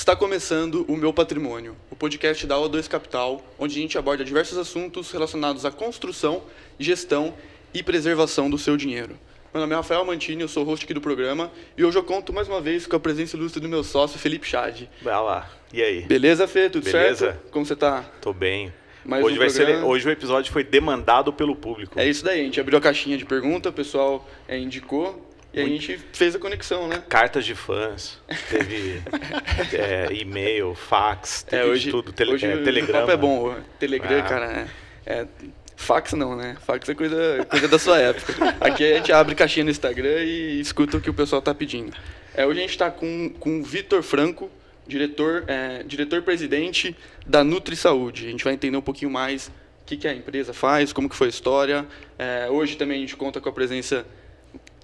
Está começando o Meu Patrimônio, o podcast da O2 Capital, onde a gente aborda diversos assuntos relacionados à construção, gestão e preservação do seu dinheiro. Meu nome é Rafael Mantini, eu sou o host aqui do programa e hoje eu conto mais uma vez com a presença ilustre do meu sócio, Felipe Chad. Vai lá, e aí? Beleza, Fê? Tudo Beleza? certo? Como você tá? Tô bem. Mais Hoje, programa. hoje o episódio foi demandado pelo público. É isso daí, a gente abriu a caixinha de pergunta, o pessoal indicou e a gente fez a conexão, né? Cartas de fãs, teve e-mail, fax, teve Hoje, de tudo, hoje telegrama. O papo é bom, Telegram, cara, fax não, né? Fax é coisa da sua época. Aqui a gente abre caixinha no Instagram e escuta o que o pessoal tá pedindo. Hoje a gente está com o Vitor Franco, diretor-presidente da Nutri Saúde. A gente vai entender um pouquinho mais o que a empresa faz, como que foi a história. Hoje também a gente conta com a presença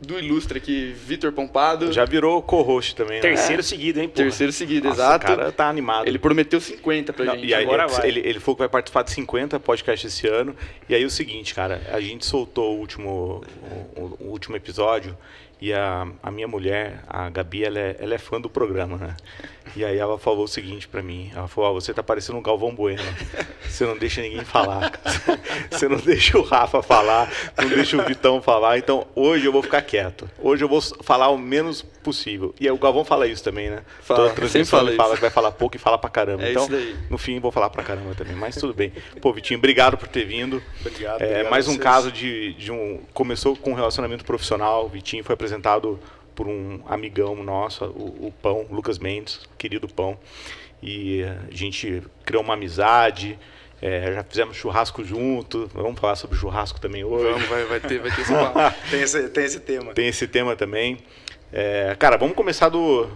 do ilustre aqui, Vitor Pompado. Já virou co-host também, né? Terceiro seguido, hein, pô? Terceiro seguido, Nossa, exato. O cara tá animado. Ele prometeu 50 pra gente. E aí, Agora vai. ele falou que vai participar de 50 podcasts esse ano. E aí o seguinte, cara, a gente soltou o último episódio e a minha mulher, a Gabi, ela é fã do programa, né? E aí ela falou o seguinte pra mim, ela falou, você tá parecendo um Galvão Bueno, você não deixa ninguém falar, você não deixa o Rafa falar, não deixa o Vitão falar, então hoje eu vou ficar quieto, hoje eu vou falar o menos possível. E aí o Galvão fala isso também, né? Fala, Toda transmissão sempre ele fala fala isso. que vai falar pouco e fala pra caramba. É Então, isso daí. no fim, vou falar pra caramba também, mas tudo bem. Pô, Vitinho, obrigado por ter vindo. Obrigado. Mais a um vocês. caso começou com um relacionamento profissional, o Vitinho foi apresentado por um amigão nosso, o Pão, Lucas Mendes, querido Pão, e a gente criou uma amizade, já fizemos churrasco junto, vamos falar sobre churrasco também hoje. Vamos, vai ter esse papo. Tem esse tema. Tem esse tema também. Cara, vamos começar do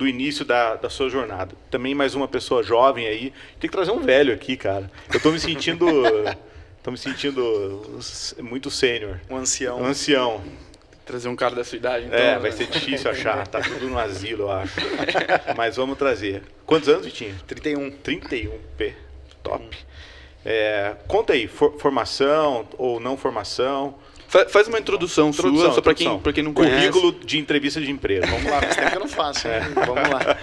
início da sua jornada. Também mais uma pessoa jovem aí, tem que trazer um velho aqui, cara. Eu tô me sentindo muito sênior. Um ancião. Um ancião. Trazer um cara da sua idade, então. Vai ser difícil achar, tá tudo no asilo, eu acho. Mas vamos trazer. Quantos anos, Vitinho? 31. 31, top. Conta aí, formação ou não formação? Faz uma introdução sua, só pra quem não conhece. Currículo de entrevista de emprego. Vamos lá, faz tempo que eu não faço, hein? Vamos lá.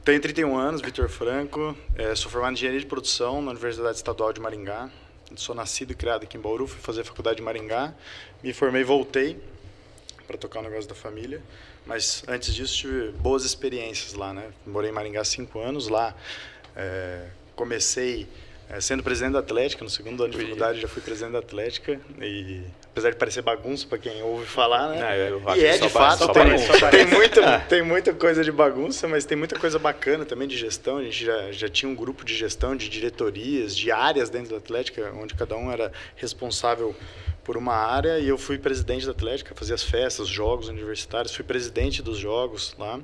Tenho 31 anos, Vitor Franco, sou formado em Engenharia de Produção na Universidade Estadual de Maringá. Sou nascido e criado aqui em Bauru, fui fazer a faculdade de Maringá. Me formei e voltei para tocar o negócio da família. Mas antes disso tive boas experiências lá, né? Morei em Maringá 5 anos lá. Comecei sendo presidente da Atlética, no segundo ano de faculdade já fui presidente da Atlética. E apesar de parecer bagunça para quem ouve falar, né? Eu acho E que de só fato, bagunça. tem muita coisa de bagunça, mas tem muita coisa bacana também de gestão. A gente já tinha um grupo de gestão, de diretorias, de áreas dentro da Atlética, onde cada um era responsável por uma área, e eu fui presidente da Atlética, fazia as festas, os jogos universitários, fui presidente dos jogos lá.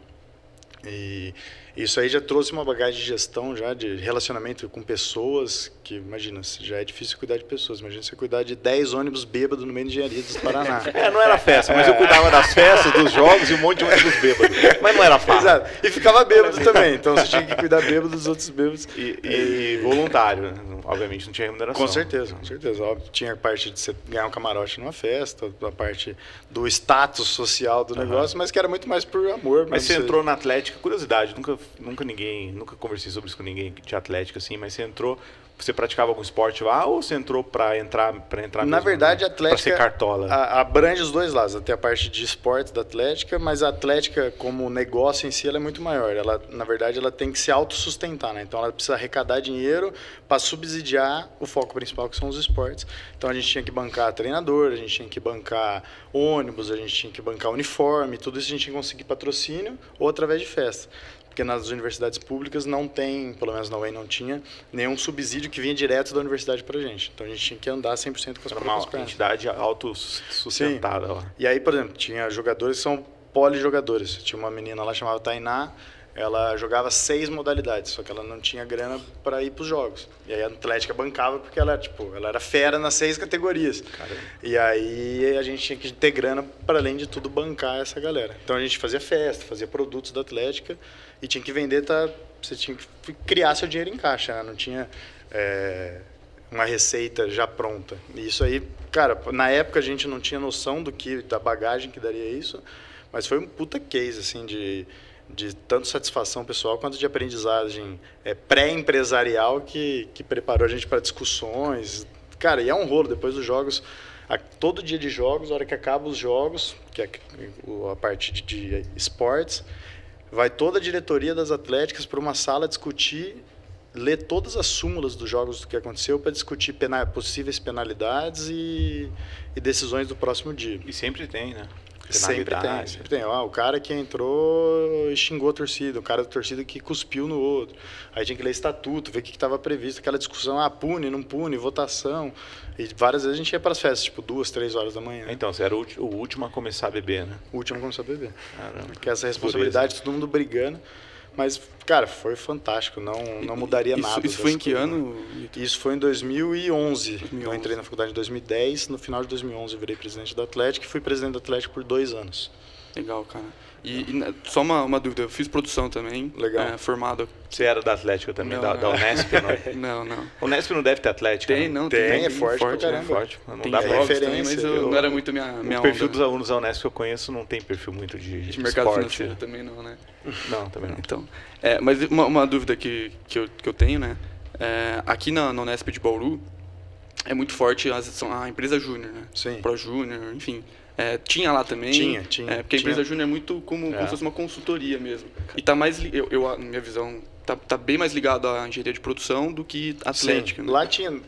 E isso aí já trouxe uma bagagem de gestão, já de relacionamento com pessoas, que imagina, já é difícil cuidar de pessoas, imagina você cuidar de 10 ônibus bêbados no meio de engenharia do Paraná. Não era festa, mas eu cuidava das festas, dos jogos e um monte de ônibus bêbados. Mas não era fácil. Exato. E ficava bêbado também, então você tinha que cuidar bêbado dos outros bêbados. E voluntário, né? Obviamente não tinha remuneração. Com certeza. Óbvio, tinha a parte de você ganhar um camarote numa festa, a parte do status social do negócio, mas que era muito mais por amor. Mas você entrou na Atlética, curiosidade, nunca conversei sobre isso com ninguém de Atlética, assim, mas você entrou, você praticava algum esporte lá ou você entrou para entrar Na mesmo, verdade, a pra Atlética ser cartola? abrange os dois lados, até a parte de esportes da Atlética, mas a Atlética, como negócio em si, ela é muito maior. Ela, na verdade, ela tem que se autossustentar, né? Então, ela precisa arrecadar dinheiro para subsidiar o foco principal, que são os esportes. Então, a gente tinha que bancar treinador, a gente tinha que bancar ônibus, a gente tinha que bancar uniforme, tudo isso a gente tinha que conseguir patrocínio ou através de festa. Porque nas universidades públicas não tem, pelo menos na UEM não tinha, nenhum subsídio que vinha direto da universidade pra gente. Então a gente tinha que andar 100% com as próprias Uma pernas. entidade autossustentada lá. E aí, por exemplo, tinha jogadores que são polijogadores. Tinha uma menina lá chamada Tainá, ela jogava 6 modalidades, só que ela não tinha grana para ir para os jogos. E aí a Atlética bancava porque ela era fera nas 6 categorias. Caramba. E aí a gente tinha que ter grana para, além de tudo, bancar essa galera. Então a gente fazia festa, fazia produtos da Atlética e tinha que vender, você tinha que criar seu dinheiro em caixa, né? Não tinha uma receita já pronta. E isso aí, cara, na época a gente não tinha noção da bagagem que daria isso, mas foi um puta case, assim, de de tanto satisfação pessoal quanto de aprendizagem pré-empresarial que preparou a gente para discussões. Cara, e é um rolo depois dos jogos. Todo dia de jogos, a hora que acaba os jogos, que é a parte de esportes, vai toda a diretoria das atléticas para uma sala discutir, ler todas as súmulas dos jogos do que aconteceu para discutir possíveis penalidades e decisões do próximo dia. E sempre tem, né? Sempre tem. O cara que entrou e xingou a torcida, o cara da torcida que cuspiu no outro. Aí tinha que ler estatuto, ver o que estava previsto, aquela discussão, pune, não pune, votação. E várias vezes a gente ia para as festas, tipo 2, 3 horas da manhã. Então, você era o último a começar a beber, né? O último a começar a beber. Caramba. Que essa responsabilidade, todo mundo brigando. Mas, cara, foi fantástico, não mudaria nada. Isso foi em que ano? Isso foi em 2011. Eu entrei na faculdade em 2010, no final de 2011 eu virei presidente da Atlética e fui presidente da Atlética por 2 anos. Legal, cara. E só uma dúvida, eu fiz produção também. Legal. Formado. Você era da Atlética também, Não, da Unesp, Não. não? O Unesp não deve ter Atlética, Tem, não? não. Tem, é forte pra caramba. Forte, não Tem dá jogos pra também, mas não era muito minha O perfil onda. dos alunos da Unesp que eu conheço não tem perfil muito de mercado esporte, financeiro né? também não, né? Não, também não. Então, mas uma dúvida que eu tenho, né? Aqui na Unesp de Bauru é muito forte a empresa júnior, né? Sim. Pro Júnior, enfim. Tinha lá também. Tinha. Porque a empresa júnior é muito como se fosse uma consultoria mesmo. E tá mais, a minha visão, tá bem mais ligado à engenharia de produção do que atlética. Sim. Né? Lá tinha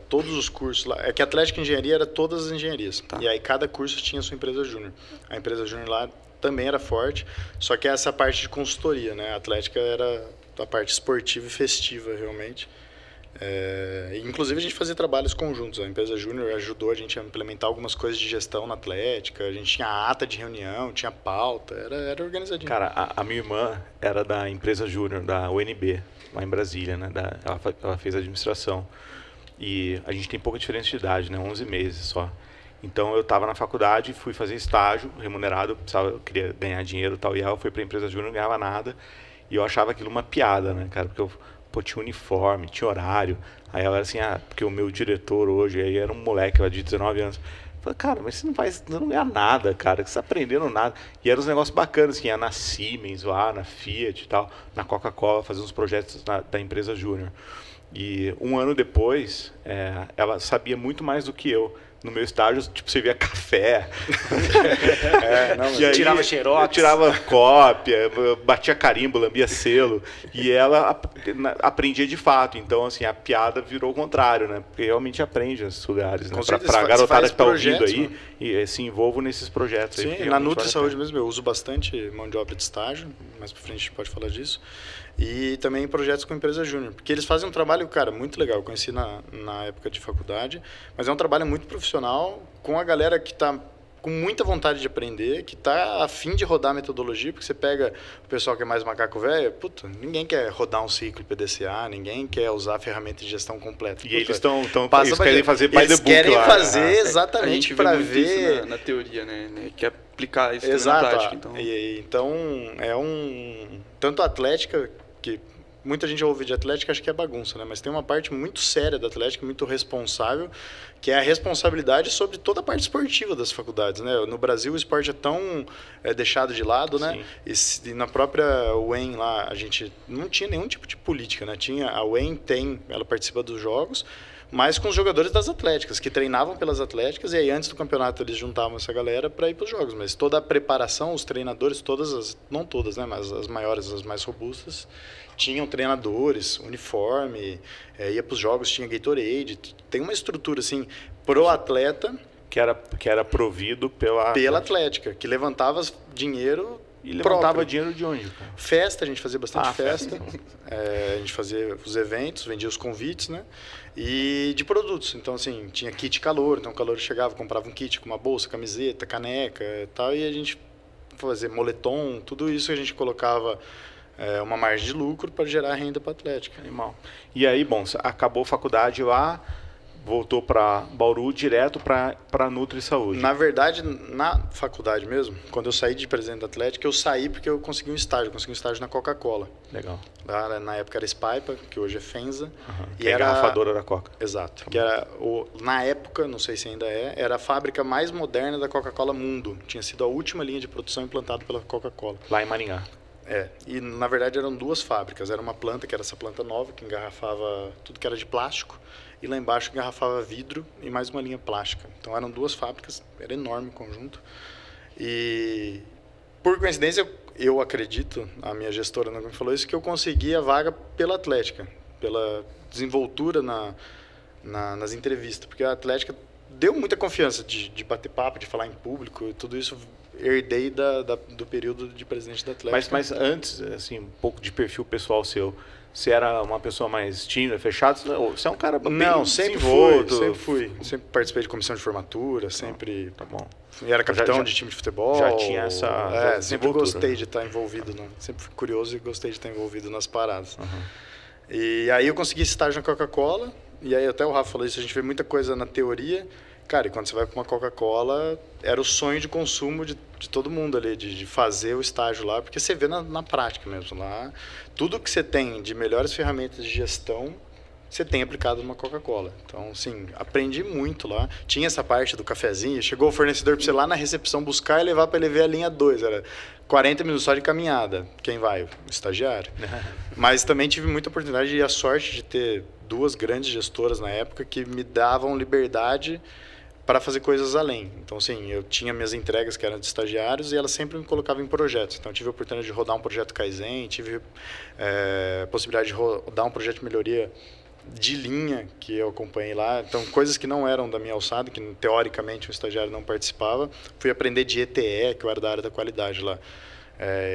todos os cursos. Lá. É que a Atlética e Engenharia era todas as engenharias. Tá. E aí cada curso tinha a sua empresa júnior. A empresa júnior lá também era forte, só que essa parte de consultoria, né? A Atlética era a parte esportiva e festiva, realmente. Inclusive a gente fazia trabalhos conjuntos. A empresa júnior ajudou a gente a implementar algumas coisas de gestão na Atlética. A gente tinha ata de reunião, tinha pauta, era organizadinho. Cara, a minha irmã era da empresa júnior, da UNB, lá em Brasília, né? Ela fez administração. E a gente tem pouca diferença de idade, né? 11 meses só. Então eu estava na faculdade, fui fazer estágio remunerado, eu queria ganhar dinheiro e tal. E ela foi para a empresa júnior, não ganhava nada. E eu achava aquilo uma piada, né, cara? Porque tinha uniforme, tinha horário. Aí ela era assim, porque o meu diretor hoje, aí era um moleque lá de 19 anos. Eu falei, cara, mas você não ganha nada, cara, que você está aprendendo nada. E eram uns negócios bacanas, assim, ia na Siemens, lá na Fiat e tal, na Coca-Cola, fazer uns projetos da empresa júnior. E um ano depois, ela sabia muito mais do que eu. No meu estágio, tipo, você via café. E aí, tirava xerox. Eu tirava cópia, batia carimbo, lambia selo. E ela aprendia de fato. Então, assim, a piada virou o contrário, né? Porque realmente aprende nesses lugares. Né? Para a garotada que está ouvindo aí, e se envolvam nesses projetos. Sim, aí, na Nutri Saúde mesmo, eu uso bastante mão de obra de estágio. Mais para frente a gente pode falar disso. E também projetos com empresa júnior, porque eles fazem um trabalho, cara, muito legal. Eu conheci na época de faculdade, mas é um trabalho muito profissional com a galera que está com muita vontade de aprender, que está a fim de rodar a metodologia, porque você pega o pessoal que é mais macaco velho, ninguém quer rodar um ciclo PDCA, ninguém quer usar a ferramenta de gestão completa. E eles querem fazer by the book. Eles querem fazer exatamente para ver isso na teoria, né? Que aplicar isso na prática. Então, então tanto a Atlética, que muita gente ouve de Atlética, acha que é bagunça, né? Mas tem uma parte muito séria da Atlética, muito responsável, que é a responsabilidade sobre toda a parte esportiva das faculdades, né? No Brasil o esporte é tão deixado de lado, né? E na própria UEM lá, a gente não tinha nenhum tipo de política, né? A UEM ela participa dos jogos, mas com os jogadores das atléticas, que treinavam pelas atléticas, e aí antes do campeonato eles juntavam essa galera para ir para os jogos. Mas toda a preparação, os treinadores, não todas, né? Mas as maiores, as mais robustas, tinham treinadores, uniforme, ia para os jogos, tinha Gatorade. Tem uma estrutura assim pro atleta que era provido pela Atlética, que levantava dinheiro. E levantava dinheiro de onde, cara? Festa, a gente fazia bastante festa. A gente fazia os eventos, vendia os convites, né? E de produtos. Então, assim, tinha kit calor. Então, o calor chegava, comprava um kit com uma bolsa, camiseta, caneca e tal. E a gente fazia moletom, tudo isso a gente colocava uma margem de lucro para gerar renda para a Atlética. Animal. E aí, bom, acabou a faculdade lá, voltou para Bauru direto para Nutri Saúde. Na verdade, na faculdade mesmo, quando eu saí de presidente da Atlética, eu saí porque eu consegui um estágio na Coca-Cola. Legal. Lá, na época era Spaipa, que hoje é Fenza. E era a garrafadora da Coca. Exato. Que era na época, não sei se ainda era a fábrica mais moderna da Coca-Cola mundo. Tinha sido a última linha de produção implantada pela Coca-Cola. Lá em Maringá. E na verdade eram 2 fábricas. Era uma planta, que era essa planta nova, que engarrafava tudo que era de plástico, e lá embaixo engarrafava vidro e mais uma linha plástica. Então eram 2 fábricas, era enorme o conjunto. E por coincidência, eu acredito, a minha gestora não me falou isso, que eu consegui a vaga pela Atlética, pela desenvoltura nas entrevistas, porque a Atlética deu muita confiança de bater papo, de falar em público, e tudo isso herdei do período de presidente da Atlética. Mas antes, assim, um pouco de perfil pessoal seu, você era uma pessoa mais tímida, fechada? Você é um cara bem desenvolto? Sempre fui. Sempre participei de comissão de formatura, sempre... Tá bom. Era capitão de time de futebol. Já tinha essa sempre gostei de estar envolvido, sempre fui curioso e gostei de estar envolvido nas paradas. E aí eu consegui esse estágio na Coca-Cola, e aí até o Rafa falou isso, a gente vê muita coisa na teoria. Cara, e quando você vai para uma Coca-Cola, era o sonho de consumo de todo mundo ali, de fazer o estágio lá, porque você vê na prática mesmo lá. Tudo que você tem de melhores ferramentas de gestão, você tem aplicado numa Coca-Cola. Então, assim, aprendi muito lá. Tinha essa parte do cafezinho, chegou o fornecedor para você lá na recepção buscar e levar para ele ver a linha 2. Era 40 minutos só de caminhada. Quem vai? O estagiário. Mas também tive muita oportunidade e a sorte de ter 2 grandes gestoras na época que me davam liberdade para fazer coisas além. Então, assim, eu tinha minhas entregas que eram de estagiários e elas sempre me colocavam em projetos. Então, eu tive a oportunidade de rodar um projeto Kaizen, tive a possibilidade de rodar um projeto de melhoria de linha que eu acompanhei lá. Então, coisas que não eram da minha alçada, que teoricamente o estagiário não participava. Fui aprender de ETE, que eu era da área da qualidade lá.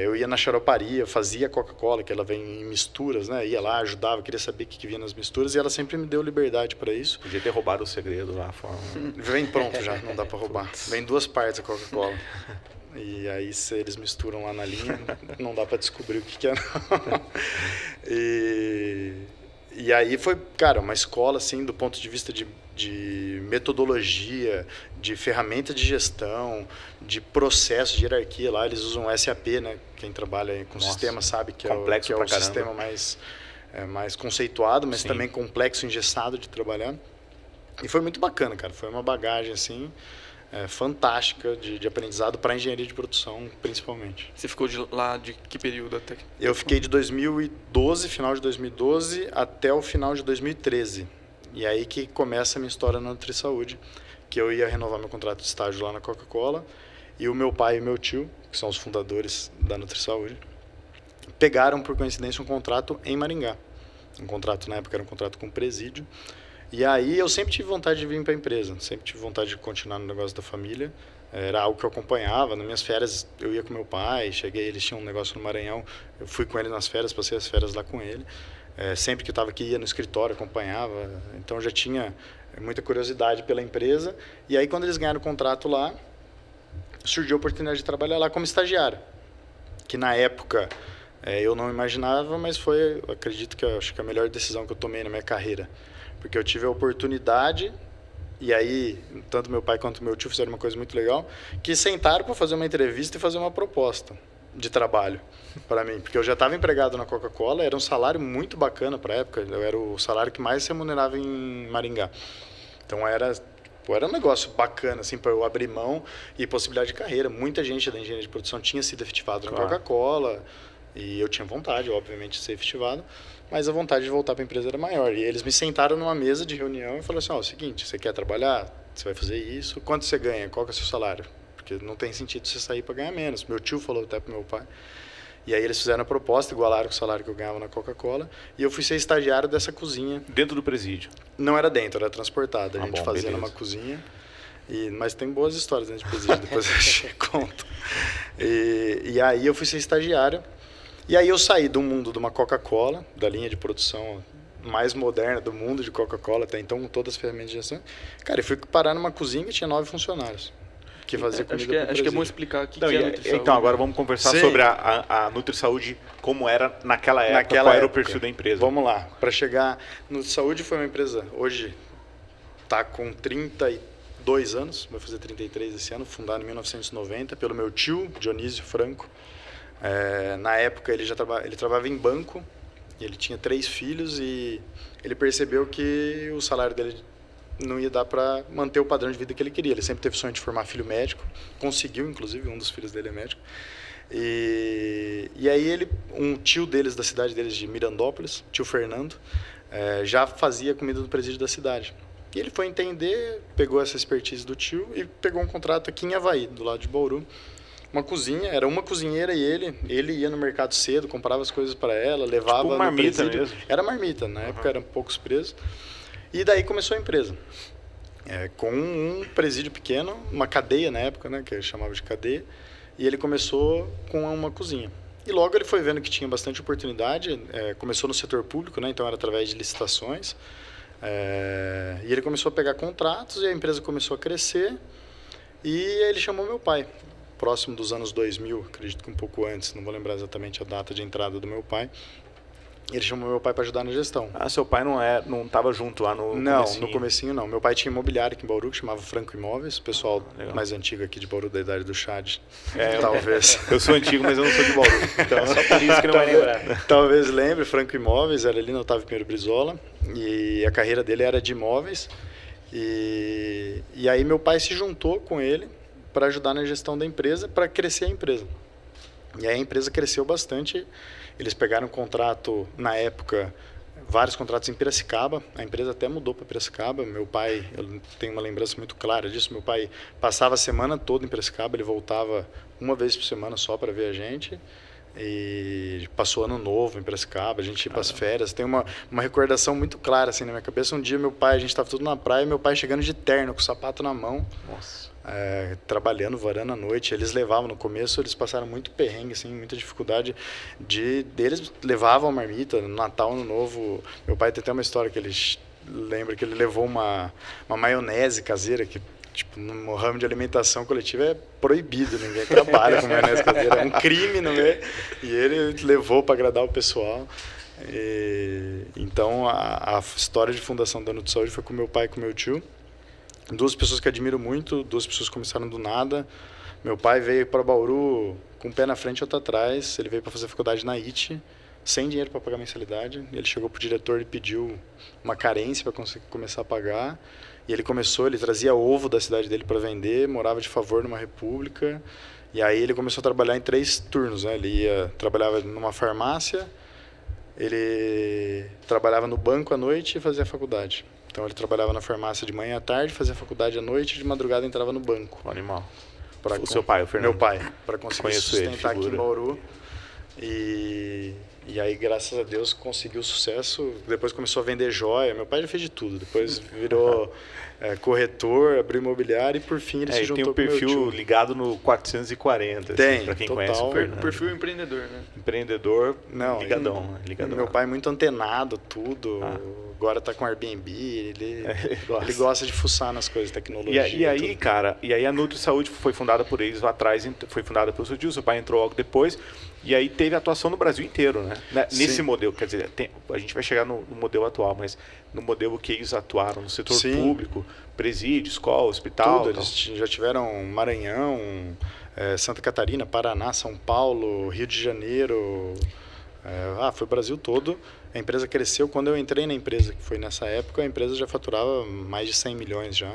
Eu ia na xaroparia, fazia Coca-Cola, que ela vem em misturas, né? Ia lá, ajudava, queria saber o que vinha nas misturas, e ela sempre me deu liberdade para isso. Podia ter roubado o segredo lá. Vem pronto já, não dá para roubar. Vem 2 partes a Coca-Cola. E aí, se eles misturam lá na linha, não dá para descobrir o que é. E aí foi, cara, uma escola, assim, do ponto de vista de metodologia, de ferramenta de gestão, de processo, de hierarquia. Lá eles usam SAP, né? Quem trabalha com sistema sabe que é o sistema mais conceituado, mas também complexo, engessado de trabalhar. E foi muito bacana, cara. Foi uma bagagem, assim, fantástica de aprendizado para engenharia de produção, principalmente. Você ficou lá de que período até? Eu fiquei de 2012, final de 2012, até o final de 2013. E aí que começa a minha história na NutriSaúde, que eu ia renovar meu contrato de estágio lá na Coca-Cola, e o meu pai e meu tio, que são os fundadores da NutriSaúde, pegaram, por coincidência, um contrato em Maringá. Um contrato, na época, era um contrato com o presídio. E aí eu sempre tive vontade de vir para a empresa, sempre tive vontade de continuar no negócio da família. Era algo que eu acompanhava. Nas minhas férias, eu ia com meu pai, eles tinham um negócio no Maranhão, eu fui com ele nas férias, passei as férias lá com ele. Sempre que eu estava aqui, ia no escritório, acompanhava. Então, eu já tinha muita curiosidade pela empresa. E aí, quando eles ganharam o contrato lá, surgiu a oportunidade de trabalhar lá como estagiário. Que, na época, eu não imaginava, mas foi, acredito que acho que a melhor decisão que eu tomei na minha carreira. Porque eu tive a oportunidade, e aí, tanto meu pai quanto meu tio fizeram uma coisa muito legal, que sentaram para fazer uma entrevista e fazer uma proposta de trabalho para mim, porque eu já estava empregado na Coca-Cola, era um salário muito bacana para a época, eu era o salário que mais se remunerava em Maringá. Então era um negócio bacana assim para eu abrir mão e possibilidade de carreira. Muita gente da engenharia de produção tinha sido efetivado na Coca-Cola e eu tinha vontade, obviamente, de ser efetivado, mas a vontade de voltar para a empresa era maior. E eles me sentaram numa mesa de reunião e falaram assim: ó, seguinte, você quer trabalhar? Você vai fazer isso? Quanto você ganha? Qual que é o seu salário? Porque não tem sentido você sair para ganhar menos. Meu tio falou até para meu pai. E aí eles fizeram a proposta, igualaram com o salário que eu ganhava na Coca-Cola, e eu fui ser estagiário dessa cozinha. Dentro do presídio? Não era dentro, era transportado. A gente fazia numa cozinha. Mas tem boas histórias dentro de presídio, depois eu te conto. E aí eu fui ser estagiário. E aí eu saí do mundo de uma Coca-Cola, da linha de produção mais moderna do mundo de Coca-Cola, até então com todas as ferramentas de gestão. Cara, eu fui parar numa cozinha que tinha 9 funcionários. Que fazia comida acho que é bom explicar aqui que é a NutriSaúde. Então, agora vamos conversar sobre a NutriSaúde, como era naquela época, qual era o perfil da empresa. Vamos lá. Para chegar, NutriSaúde foi uma empresa, hoje está com 32 anos, vai fazer 33 esse ano, fundada em 1990 pelo meu tio, Dionísio Franco. Na época ele trabalhava em banco, e ele tinha 3 filhos e ele percebeu que o salário dele não ia dar para manter o padrão de vida que ele queria. Ele sempre teve sonho de formar filho médico, conseguiu, inclusive, um dos filhos dele é médico. E aí um tio deles, da cidade deles, de Mirandópolis, tio Fernando, já fazia comida no presídio da cidade. E ele foi entender, pegou essa expertise do tio e pegou um contrato aqui em Avaí, do lado de Bauru. Uma cozinha, era uma cozinheira e ele ia no mercado cedo, comprava as coisas para ela, levava tipo no marmita presídio. mesmo. Era marmita, na época eram poucos presos. E daí começou a empresa. Com um presídio pequeno, uma cadeia na época, né, que ele chamava de cadeia, e ele começou com uma cozinha. E logo ele foi vendo que tinha bastante oportunidade, começou no setor público, né, então era através de licitações, e ele começou a pegar contratos e a empresa começou a crescer, e ele chamou meu pai, próximo dos anos 2000, acredito que um pouco antes, não vou lembrar exatamente a data de entrada do meu pai. Ele chamou meu pai para ajudar na gestão. Ah, seu pai não estava junto lá no Não, comecinho. no comecinho não. Meu pai tinha imobiliário aqui em Bauru, que chamava Franco Imóveis. O pessoal mais antigo aqui de Bauru, da idade do Chad, talvez. Eu sou antigo, mas eu não sou de Bauru. Então, só por isso que não vai lembrar. Talvez lembre, Franco Imóveis, era ali no Otávio Pinheiro Brizola. E a carreira dele era de imóveis. E aí meu pai se juntou com ele para ajudar na gestão da empresa, para crescer a empresa. E aí a empresa cresceu bastante. Eles pegaram um contrato, na época, vários contratos em Piracicaba. A empresa até mudou para Piracicaba. Meu pai, eu tenho uma lembrança muito clara disso. Meu pai passava a semana toda em Piracicaba. Ele voltava uma vez por semana só para ver a gente. E passou ano novo em Piracicaba. A gente ia para as férias. Tem uma recordação muito clara assim, na minha cabeça. Um dia meu pai, a gente estava tudo na praia, meu pai chegando de terno, com o sapato na mão. Nossa. Trabalhando, varando à noite. Eles levavam, no começo eles passaram muito perrengue, assim, muita dificuldade deles levavam a marmita no Natal, Ano Novo. Meu pai tem até uma história que ele lembra que ele levou uma maionese caseira, que tipo, no ramo de alimentação coletiva é proibido, ninguém trabalha com maionese caseira, é um crime, não é? E ele levou para agradar o pessoal. Então a história de fundação da Nutri Saúde foi com meu pai e com meu tio. Duas pessoas que admiro muito, duas pessoas que começaram do nada. Meu pai veio para Bauru com um pé na frente e outro atrás. Ele veio para fazer faculdade na IT, sem dinheiro para pagar mensalidade. Ele chegou para o diretor e pediu uma carência para conseguir começar a pagar. E ele trazia ovo da cidade dele para vender, morava de favor numa república. E aí ele começou a trabalhar em 3 turnos, né? Ele trabalhava numa farmácia, ele trabalhava no banco à noite e fazia faculdade. Então ele trabalhava na farmácia de manhã à tarde, fazia faculdade à noite e de madrugada entrava no banco. O animal. O seu pai, o Fernando? Meu pai, para conseguir Conheço sustentar ele, aqui em Bauru. E aí, graças a Deus, conseguiu sucesso. Depois começou a vender joia. Meu pai já fez de tudo. Depois virou corretor, abriu imobiliário e por fim ele se juntou com o meu tio. Tem um perfil ligado no 440. Tem, assim, para quem total. conhece o Fernando. Perfil empreendedor, né? Empreendedor, não, ligadão. Meu pai é muito antenado, tudo. Agora tá com Airbnb, ele gosta de fuçar nas coisas de tecnologia. E aí, cara, a Nutri Saúde foi fundada por eles lá atrás, foi fundada pelo seu tio, seu pai entrou logo depois, e aí teve atuação no Brasil inteiro, né? Nesse modelo, quer dizer, a gente vai chegar no modelo atual, mas no modelo que eles atuaram, no setor público, presídio, escola, hospital. Tudo, eles já tiveram Maranhão, Santa Catarina, Paraná, São Paulo, Rio de Janeiro, foi o Brasil todo. A empresa cresceu. Quando eu entrei na empresa, que foi nessa época, a empresa já faturava mais de 100 milhões já.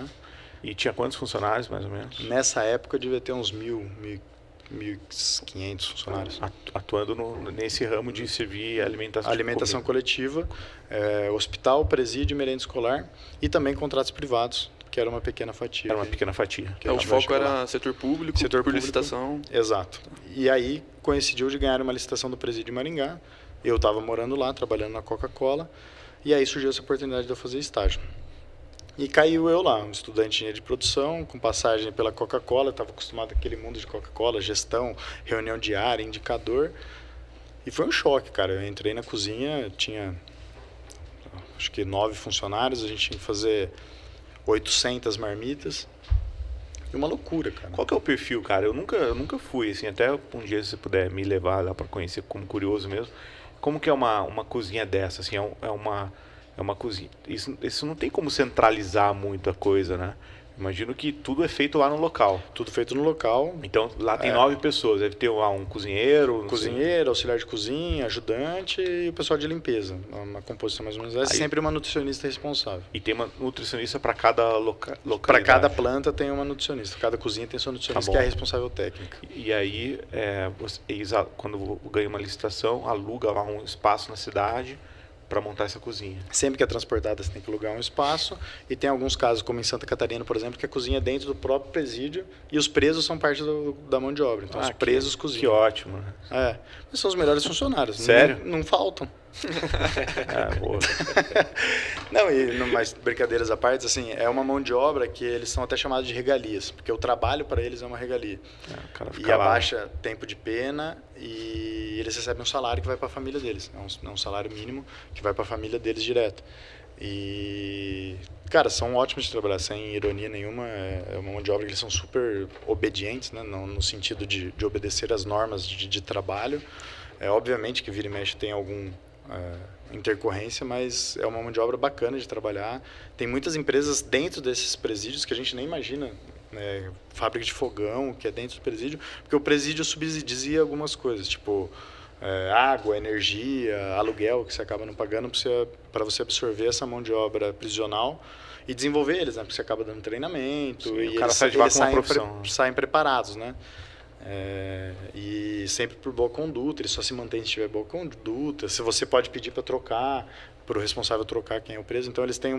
E tinha quantos funcionários, mais ou menos? Nessa época, devia ter uns 1.500 funcionários. Atuando nesse ramo de servir alimentação. Alimentação coletiva, hospital, presídio, merenda escolar e também contratos privados, que era uma pequena fatia. Era uma pequena fatia. O foco era setor público, por licitação. Exato. E aí coincidiu de ganhar uma licitação do presídio de Maringá. Eu estava morando lá, trabalhando na Coca-Cola, e aí surgiu essa oportunidade de eu fazer estágio. E caiu eu lá, um estudante de produção, com passagem pela Coca-Cola, estava acostumado com aquele mundo de Coca-Cola, gestão, reunião diária, indicador. E foi um choque, cara. Eu entrei na cozinha, tinha acho que 9 funcionários, a gente tinha que fazer 800 marmitas. E uma loucura, cara. Qual que é o perfil, cara? Eu nunca fui, assim, até um dia se você puder me levar lá para conhecer como curioso mesmo. Como que é uma cozinha dessa, assim, é uma cozinha. Isso não tem como centralizar muito a coisa, né? Imagino que tudo é feito lá no local. Tudo feito no local. Então, lá tem 9 pessoas. Deve ter um cozinheiro. Cozinheiro, auxiliar de cozinha, ajudante e o pessoal de limpeza. Uma composição mais ou menos. É sempre uma nutricionista responsável. E tem uma nutricionista para cada localidade. Para cada planta tem uma nutricionista. Cada cozinha tem sua nutricionista, que é a responsável técnica. E aí, quando ganha uma licitação, aluga lá um espaço na cidade para montar essa cozinha. Sempre que é transportada, você tem que alugar um espaço. E tem alguns casos, como em Santa Catarina, por exemplo, que a cozinha é dentro do próprio presídio e os presos são parte da mão de obra. Então, os presos cozinham. Que ótimo. Né? Mas são os melhores funcionários. Sério? Não faltam. Boa. Mas brincadeiras à parte, assim, é uma mão de obra que eles são até chamados de regalias, porque o trabalho para eles é uma regalia. E abaixa tempo de pena e eles recebem um salário que vai para a família deles. É um salário mínimo que vai para a família deles direto. E, cara, são ótimos de trabalhar, sem ironia nenhuma. É uma mão de obra que eles são super obedientes, né? No sentido de obedecer às normas de trabalho. Obviamente que vira e mexe tem algum intercorrência, mas é uma mão de obra bacana de trabalhar. Tem muitas empresas dentro desses presídios que a gente nem imagina, né? Fábrica de fogão, que é dentro do presídio, porque o presídio subsidia algumas coisas, tipo água, energia, aluguel, que você acaba não pagando para você absorver essa mão de obra prisional e desenvolver eles, né? Porque você acaba dando treinamento. Sim, e o cara sai de lá com uma profissão. Saem preparados, né? E sempre por boa conduta, ele só se mantém se tiver boa conduta. Se você pode pedir para trocar, para o responsável trocar quem é o preso. Então eles têm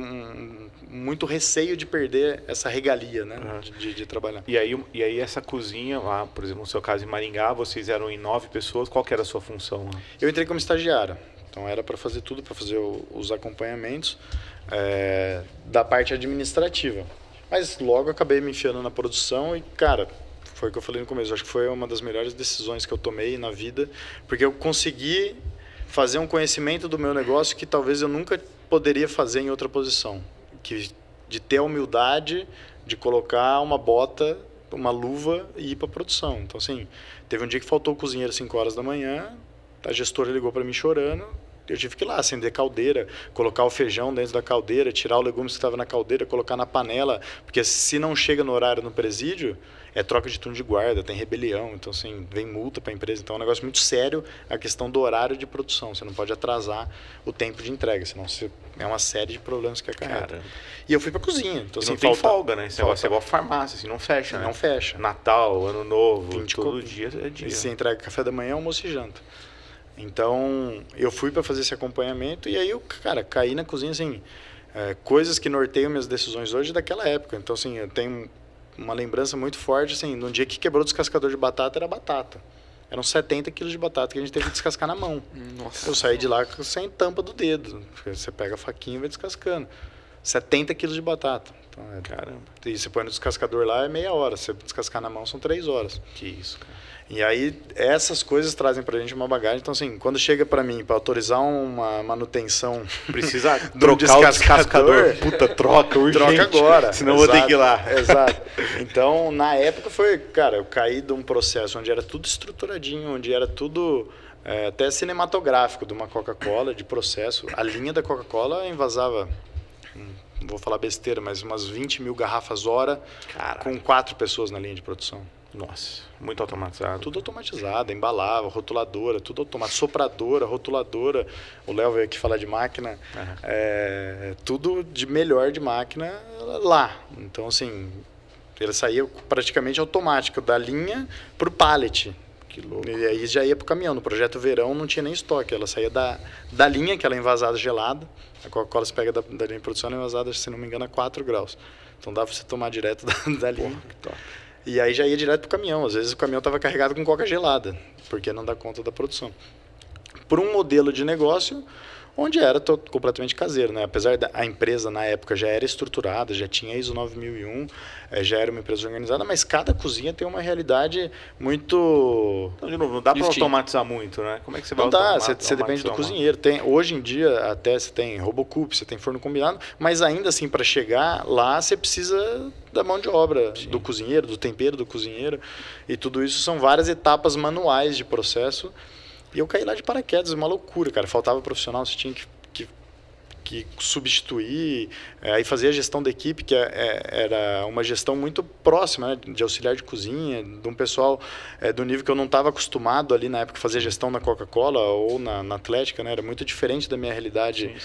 muito receio de perder essa regalia, né? De trabalhar. E aí essa cozinha lá, por exemplo, no seu caso em Maringá, vocês eram em 9 pessoas, qual que era a sua função lá? Eu entrei como estagiário, então era para fazer tudo, para fazer os acompanhamentos da parte administrativa. Mas logo acabei me enfiando na produção e, cara, foi o que eu falei no começo, acho que foi uma das melhores decisões que eu tomei na vida, porque eu consegui fazer um conhecimento do meu negócio que talvez eu nunca poderia fazer em outra posição, de ter a humildade de colocar uma bota, uma luva e ir para a produção. Então, assim, teve um dia que faltou o cozinheiro às 5 horas da manhã, a gestora ligou para mim chorando, eu tive que ir lá acender caldeira, colocar o feijão dentro da caldeira, tirar o legumes que estava na caldeira, colocar na panela, porque se não chega no horário no presídio, é troca de turno de guarda, tem rebelião, então assim, vem multa para a empresa. Então é um negócio muito sério a questão do horário de produção. Você não pode atrasar o tempo de entrega, senão é uma série de problemas que acarreta. E eu fui para a cozinha. Então, assim, não tem folga, né? Esse negócio é igual farmácia, assim, não fecha, né? Não fecha. Natal, Ano Novo, todo dia é dia. E você entrega café da manhã, almoço e janta. Então, eu fui para fazer esse acompanhamento e aí eu, cara, caí na cozinha, assim, coisas que norteiam minhas decisões hoje daquela época. Então, assim, eu tenho uma lembrança muito forte, assim, no dia que quebrou o descascador de batata, era batata. Eram 70 quilos de batata que a gente teve que descascar na mão. Nossa. Eu saí de lá sem tampa do dedo. Você pega a faquinha e vai descascando. 70 quilos de batata. Então, caramba. E você põe no descascador lá, é meia hora. Se você descascar na mão, são 3 horas. Que isso, cara. E aí, essas coisas trazem pra gente uma bagagem. Então, assim, quando chega pra mim para autorizar uma manutenção... Precisa trocar o descascador. Puta, troca urgente. Troca agora. Senão eu vou ter que ir lá. Exato. Então, na época foi... Cara, eu caí de um processo onde era tudo estruturadinho, onde era tudo até cinematográfico, de uma Coca-Cola, de processo. A linha da Coca-Cola envasava... Não vou falar besteira, mas umas 20 mil garrafas hora. Caraca. Com 4 pessoas na linha de produção. Nossa, muito automatizado. Tudo automatizado, embalava, rotuladora, tudo automatizado, sopradora, rotuladora. O Léo veio aqui falar de máquina. Tudo de melhor de máquina lá. Então, assim, ele saía praticamente automático, da linha para o pallet. Que louco. E aí já ia para o caminhão. No projeto Verão não tinha nem estoque. Ela saía da linha, que ela é envasada gelada. A Coca-Cola se pega da linha de produção, ela é envasada, se não me engano, a 4 graus. Então dá para você tomar direto da linha. Porra, que top. E aí já ia direto pro caminhão. Às vezes o caminhão estava carregado com coca gelada, porque não dá conta da produção. Por um modelo de negócio onde era completamente caseiro, né? Apesar da a empresa na época já era estruturada, já tinha ISO 9001, já era uma empresa organizada, mas cada cozinha tem uma realidade muito... Então, de novo, não dá para automatizar muito, né? Como é que você vai automatizar? Não dá, você depende do cozinheiro. Hoje em dia até você tem RoboCoop, você tem forno combinado, mas ainda assim para chegar lá você precisa da mão de obra do cozinheiro, do tempero do cozinheiro, e tudo isso são várias etapas manuais de processo. E eu caí lá de paraquedas, uma loucura, cara. Faltava profissional, você tinha que que substituir, aí fazer a gestão da equipe, que era uma gestão muito próxima, né, de auxiliar de cozinha, de um pessoal do nível que eu não estava acostumado ali na época fazer gestão na Coca-Cola ou na Atlética, né, era muito diferente da minha realidade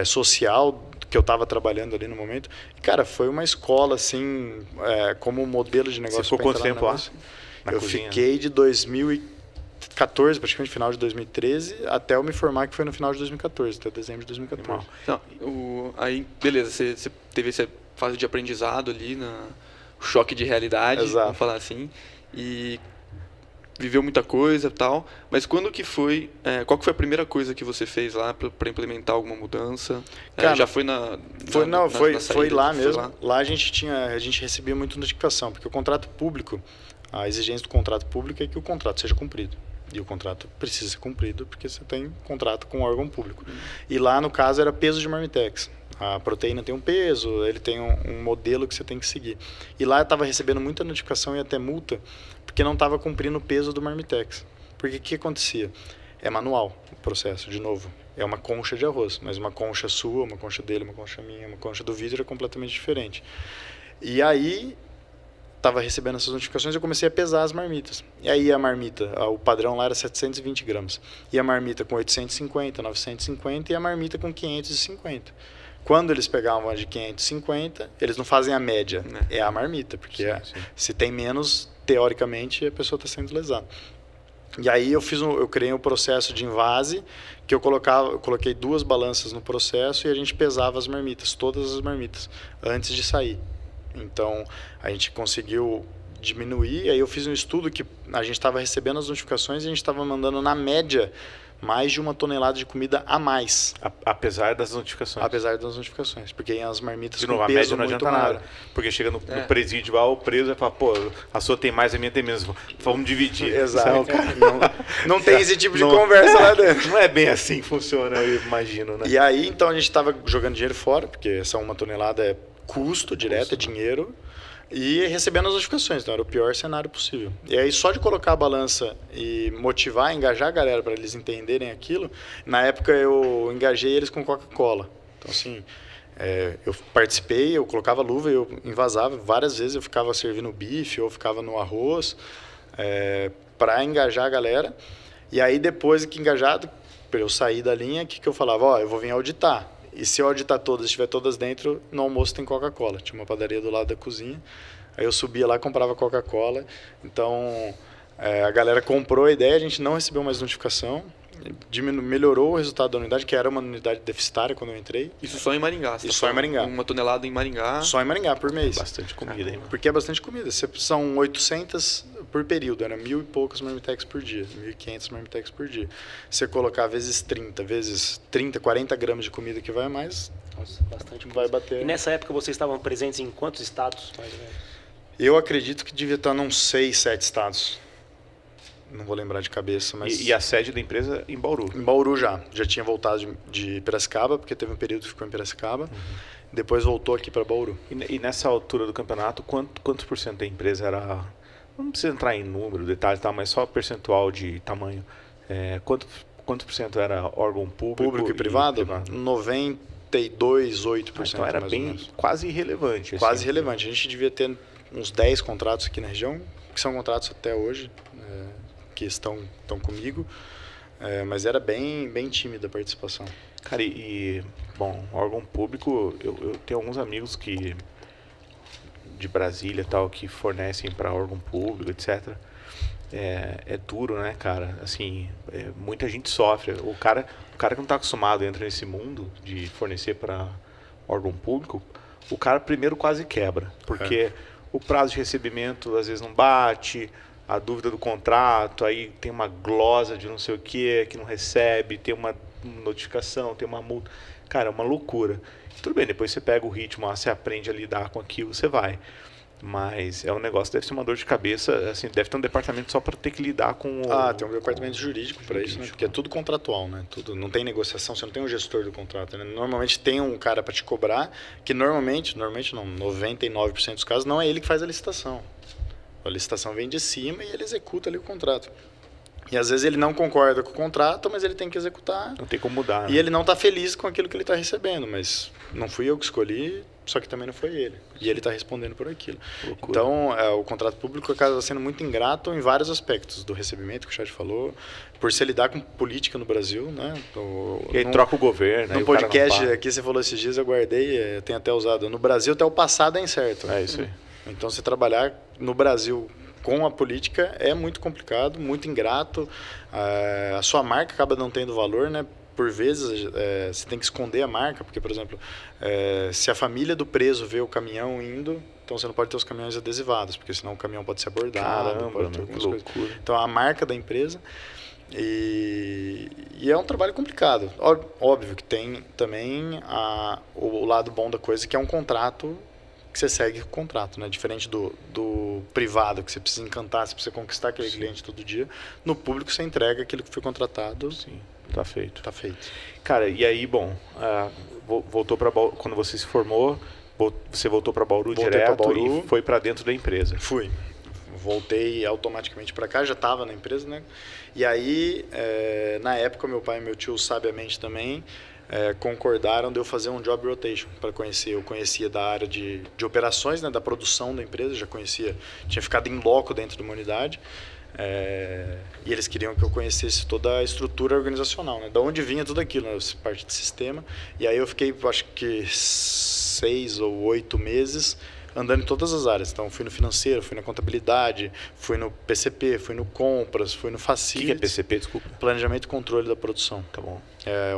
social que eu estava trabalhando ali no momento. E, cara, foi uma escola assim, como modelo de negócio. Você ficou quanto tempo lá? Eu fiquei de 2014, praticamente final de 2013, até eu me formar, que foi no final de 2014, até dezembro de 2014. Então, aí, beleza, você teve essa fase de aprendizado ali, o choque de realidade, vamos falar assim, e viveu muita coisa e tal, mas qual que foi a primeira coisa que você fez lá para implementar alguma mudança? Cara, já foi foi lá mesmo. Lá a gente recebia muita notificação, porque o contrato público, a exigência do contrato público é que o contrato seja cumprido. E o contrato precisa ser cumprido porque você tem contrato com um órgão público. E lá, no caso, era peso de Marmitex. A proteína tem um peso, ele tem um modelo que você tem que seguir. E lá eu estava recebendo muita notificação e até multa, porque não estava cumprindo o peso do Marmitex. Porque o que acontecia? É manual o processo, de novo. É uma concha de arroz, mas uma concha sua, uma concha dele, uma concha minha, uma concha do vidro é completamente diferente. E aí estava recebendo essas notificações, eu comecei a pesar as marmitas. E aí a marmita, o padrão lá era 720 gramas. E a marmita com 850, 950 e a marmita com 550. Quando eles pegavam a de 550, eles não fazem a média, é a marmita, porque se tem menos, teoricamente, a pessoa está sendo lesada. E aí eu criei um processo de envase, que eu coloquei 2 balanças no processo e a gente pesava as marmitas, todas as marmitas, antes de sair. Então, a gente conseguiu diminuir, aí eu fiz um estudo que a gente estava recebendo as notificações e a gente estava mandando, na média, mais de 1 tonelada de comida a mais. Apesar das notificações. Apesar das notificações, porque as marmitas com peso não adianta nada. Porque chega no presídio lá, o preso vai falar, pô, a sua tem mais, a minha tem menos, vamos dividir. Exato. Não tem esse tipo de conversa lá dentro. Não é bem assim que funciona, eu imagino, né? E aí, então, a gente estava jogando dinheiro fora, porque essa 1 tonelada é custo direto, é dinheiro, e recebendo as notificações, então era o pior cenário possível. E aí só de colocar a balança e motivar, engajar a galera para eles entenderem aquilo, na época eu engajei eles com Coca-Cola. Então assim, eu participei, eu colocava luva, eu envasava várias vezes, eu ficava servindo bife ou ficava no arroz, para engajar a galera. E aí depois que engajado, para eu sair da linha, o que eu falava? Eu vou vir auditar. E se eu auditar todas, estiver todas dentro, no almoço tem Coca-Cola. Tinha uma padaria do lado da cozinha. Aí eu subia lá e comprava Coca-Cola. Então, a galera comprou a ideia, a gente não recebeu mais notificação. Melhorou o resultado da unidade, que era uma unidade deficitária quando eu entrei. Isso só em Maringá? Isso só em Maringá. 1 tonelada em Maringá? Só em Maringá, por mês. Bastante comida, hein? Porque é bastante comida. São 800 por período, era 1.000 e poucos marmitex por dia, 1.500 marmitex por dia. Você colocar vezes 30, 40 gramas de comida que vai mais, bastante vai bater. E nessa época vocês estavam presentes em quantos estados, mais ou menos? Eu acredito que devia estar uns 6, 7 estados. Não vou lembrar de cabeça, mas... E a sede da empresa em Bauru? Em Bauru já tinha voltado de Piracicaba, porque teve um período que ficou em Piracicaba. Depois voltou aqui para Bauru. E nessa altura do campeonato, quantos por cento da empresa era... Não precisa entrar em número, detalhes, tá, mas só percentual de tamanho. Quanto por cento era órgão público e privado? 92,8%. Então era bem quase irrelevante. Quase irrelevante. A gente devia ter uns 10 contratos aqui na região, que são contratos até hoje, que estão comigo, mas era bem tímida a participação. Cara, bom, órgão público, eu tenho alguns amigos de Brasília tal, que fornecem para órgão público, etc. É duro, né, cara? Assim, muita gente sofre. O cara que não está acostumado entra nesse mundo de fornecer para órgão público, o cara primeiro quase quebra, porque o prazo de recebimento às vezes não bate, a dúvida do contrato, aí tem uma glosa de não sei o que não recebe, tem uma notificação, tem uma multa. Cara, é uma loucura. Tudo bem, depois você pega o ritmo, você aprende a lidar com aquilo, você vai. Mas é um negócio, deve ser uma dor de cabeça, assim, deve ter um departamento só para ter que lidar com tem um departamento jurídico para isso, né? Porque é tudo contratual, né? Não tem negociação, você não tem um gestor do contrato, né? Normalmente tem um cara para te cobrar, que normalmente não, 99% dos casos, não é ele que faz a licitação. A licitação vem de cima e ele executa ali o contrato. E às vezes ele não concorda com o contrato, mas ele tem que executar. Não tem como mudar. E né? ele não está feliz com aquilo que ele está recebendo, mas não fui eu que escolhi, só que também não foi ele. E ele está respondendo por aquilo. Loucura. Então, o contrato público acaba sendo muito ingrato em vários aspectos do recebimento, que o Chad falou, por se lidar com política no Brasil, né? E aí troca o governo. aí No o cara não podcast paga. aqui, você falou esses dias, eu guardei, eu tenho até usado. No Brasil, até o passado é incerto. É isso aí. Então, você trabalhar no Brasil com a política é muito complicado, muito ingrato. A sua marca acaba não tendo valor, né? Por vezes, você tem que esconder a marca, porque, por exemplo, se a família do preso vê o caminhão indo, então você não pode ter os caminhões adesivados, porque senão o caminhão pode ser abordado, Caramba, pode ter meu, algumas que coisas. loucura. Então, a marca da empresa. E é um trabalho complicado. Óbvio que tem também o lado bom da coisa, que é um contrato que você segue o contrato, né? Diferente do privado, que você precisa encantar, você precisa conquistar aquele cliente todo dia. No público, você entrega aquilo que foi contratado. Sim, tá feito. Tá feito. Cara, e aí, bom, voltou para quando você se formou, você voltou para Bauru Voltei direto pra Bauru. e foi para dentro da empresa. Fui. Voltei automaticamente para cá, já estava na empresa, né? E aí, na época, meu pai e meu tio, sabiamente também, concordaram de eu fazer um job rotation para conhecer. Eu conhecia da área de operações, né, da produção da empresa, já conhecia, tinha ficado em loco dentro de uma unidade. E eles queriam que eu conhecesse toda a estrutura organizacional, né? Da onde vinha tudo aquilo, né? Parte de sistema. E aí eu fiquei, acho que 6 ou 8 meses andando em todas as áreas. Então, fui no financeiro, fui na contabilidade, fui no PCP, fui no compras, fui no O facilities. que é PCP, desculpa? Planejamento e controle da produção. Tá bom.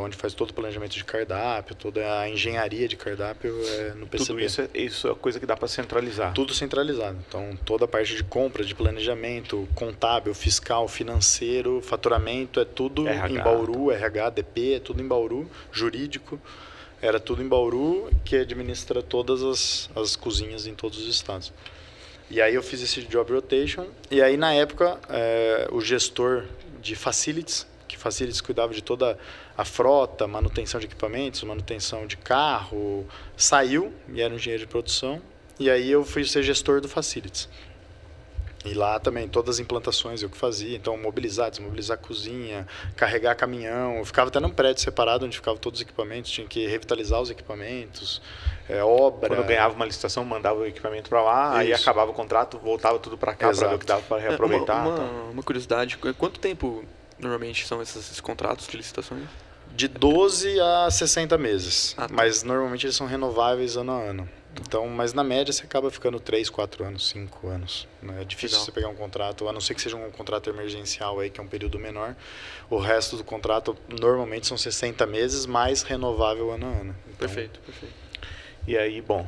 Onde faz todo o planejamento de cardápio, toda a engenharia de cardápio no PCP. Tudo isso é coisa que dá para centralizar. Tudo centralizado. Então, toda a parte de compra, de planejamento, contábil, fiscal, financeiro, faturamento, é tudo RH, em Bauru, RH, DP, é tudo em Bauru, jurídico. Era tudo em Bauru, que administra todas as cozinhas em todos os estados. E aí eu fiz esse job rotation, e aí na época o gestor de facilities, que facilities cuidava de toda a frota, manutenção de equipamentos, manutenção de carro, saiu e era um engenheiro de produção, e aí eu fui ser gestor do facilities. E lá também, todas as implantações eu que fazia. Então, mobilizar, desmobilizar a cozinha, carregar caminhão. Eu ficava até num prédio separado, onde ficavam todos os equipamentos. Tinha que revitalizar os equipamentos, obra. Quando eu ganhava uma licitação, mandava o equipamento para lá, aí Isso. acabava o contrato, voltava tudo para cá para ver o que dava para reaproveitar. Uma curiosidade, quanto tempo normalmente são esses contratos de licitações? De 12 a 60 meses. Ah, tá. Mas normalmente eles são renováveis ano a ano. Então, mas na média você acaba ficando 3, 4 anos, 5 anos. Né? É difícil Legal. você pegar um contrato, a não ser que seja um contrato emergencial aí, que é um período menor. O resto do contrato normalmente são 60 meses, mais renovável ano a ano. Então, Perfeito. E aí, bom,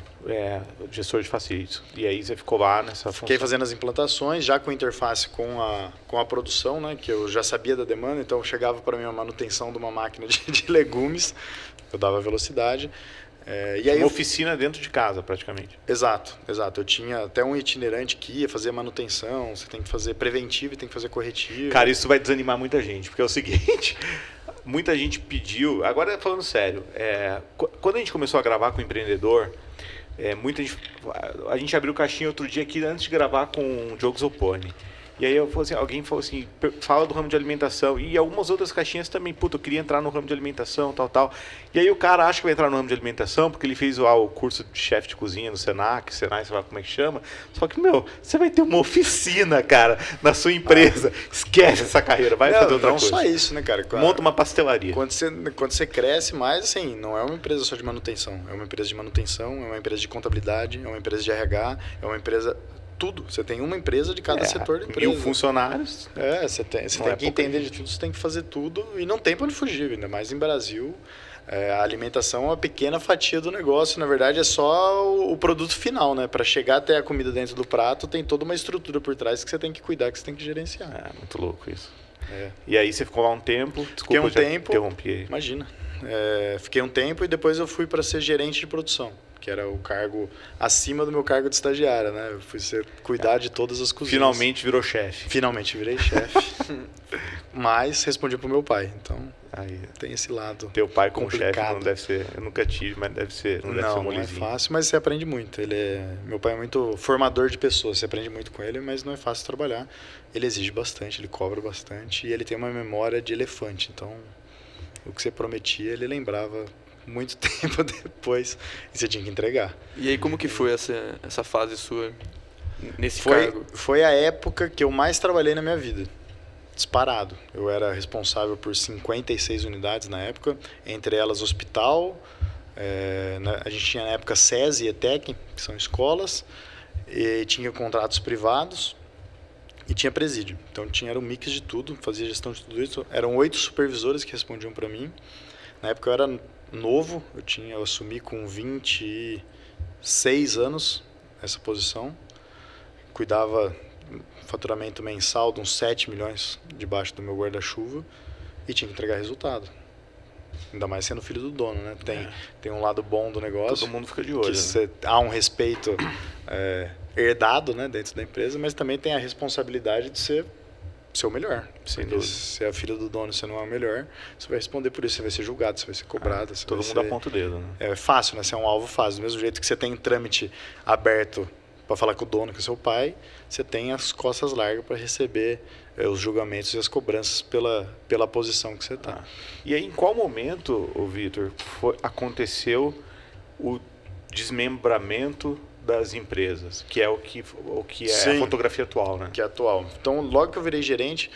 gestor de facilities. E aí você ficou lá nessa Fiquei função. fazendo as implantações, já com interface com a produção, né, que eu já sabia da demanda, então chegava para mim a manutenção de uma máquina de legumes, eu dava velocidade. E aí Uma oficina dentro de casa, praticamente. Exato. Eu tinha até um itinerante que ia fazer manutenção, você tem que fazer preventivo e tem que fazer corretivo. Cara, isso vai desanimar muita gente, porque é o seguinte, muita gente pediu, agora falando sério, quando a gente começou a gravar com o empreendedor, a gente abriu caixinha outro dia aqui antes de gravar com o Diogo Zopponi. E aí alguém falou assim, fala do ramo de alimentação. E algumas outras caixinhas também, puta, eu queria entrar no ramo de alimentação, tal. E aí o cara acha que vai entrar no ramo de alimentação porque ele fez o curso de chefe de cozinha no Senai, sei lá como é que chama. Só que, você vai ter uma oficina, cara, na sua empresa. Esquece essa carreira, vai fazer outra coisa. Não só isso, né, cara? Monta uma pastelaria. Quando você cresce mais, assim, não é uma empresa só de manutenção. É uma empresa de manutenção, é uma empresa de contabilidade, é uma empresa de RH, é uma empresa... Tudo. Você tem uma empresa de cada setor da empresa. 1000 funcionários. Você tem é que entender de tudo, você tem que fazer tudo e não tem para onde fugir, ainda mais em Brasil. A alimentação é uma pequena fatia do negócio, na verdade é só o produto final, né? Para chegar até a comida dentro do prato, tem toda uma estrutura por trás que você tem que cuidar, que você tem que gerenciar. Muito louco isso. E aí você ficou lá um tempo, Fiquei um tempo, interrompi. Imagina. Fiquei um tempo e depois eu fui para ser gerente de produção, que era o cargo acima do meu cargo de estagiária, né? Eu fui cuidar de todas as cozinhas. Finalmente virou chefe. Finalmente virei chefe. Mas respondi pro meu pai, então... Aí, Tem esse lado. teu pai como chefe complicado. não deve ser... Eu nunca tive, mas deve ser, não deve ser Não é molezinho. fácil, mas você aprende muito. Meu pai é muito formador de pessoas, você aprende muito com ele, mas não é fácil trabalhar. Ele exige bastante, ele cobra bastante e ele tem uma memória de elefante. Então, o que você prometia, ele lembrava muito tempo depois e você tinha que entregar. E aí, como que foi essa fase sua nesse cargo? Foi a época que eu mais trabalhei na minha vida. Disparado. Eu era responsável por 56 unidades na época, entre elas hospital, a gente tinha na época SES e ETEC, que são escolas, e tinha contratos privados e tinha presídio. Então era um mix de tudo, fazia gestão de tudo isso. Eram 8 supervisores que respondiam para mim. Na época eu era novo, eu assumi com 26 anos essa posição. Cuidava faturamento mensal de uns 7 milhões debaixo do meu guarda-chuva e tinha que entregar resultado. Ainda mais sendo filho do dono, né? Tem um lado bom do negócio. Todo mundo fica de olho. Que há um respeito herdado, né, dentro da empresa, mas também tem a responsabilidade de ser o melhor. Sem Porque dúvida. se é filho do dono e você não é o melhor, você vai responder por isso, você vai ser julgado, você vai ser cobrado. Todo mundo aponta o dedo, né? É fácil, né? Você é um alvo fácil. Do mesmo jeito que você tem trâmite aberto para falar com o dono, que é seu pai, você tem as costas largas para receber os julgamentos e as cobranças pela posição que você está. E aí, em qual momento, Vitor, aconteceu o desmembramento das empresas, que é o que é Sim, a fotografia atual, né? que é atual. Então, logo que eu virei gerente,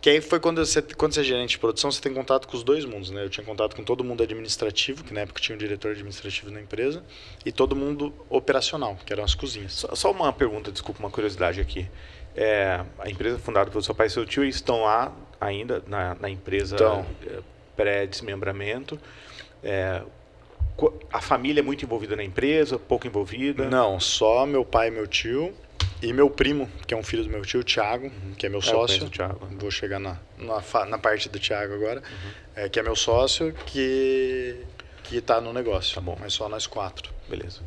que aí foi quando você é gerente de produção, você tem contato com os dois mundos, né? Eu tinha contato com todo mundo administrativo, que na época tinha um diretor administrativo na empresa, e todo mundo operacional, que eram as cozinhas. Só uma pergunta, desculpa, uma curiosidade aqui. A empresa fundada pelo seu pai e seu tio, eles estão lá ainda na empresa pré-desmembramento. A família é muito envolvida na empresa, pouco envolvida? Não, só meu pai e meu tio. E meu primo, que é um filho do meu tio, o Thiago, que é meu sócio. Eu conheço o Thiago. Vou chegar na parte do Thiago agora. Que é meu sócio, que está no negócio. Tá bom. Mas só nós 4. Beleza.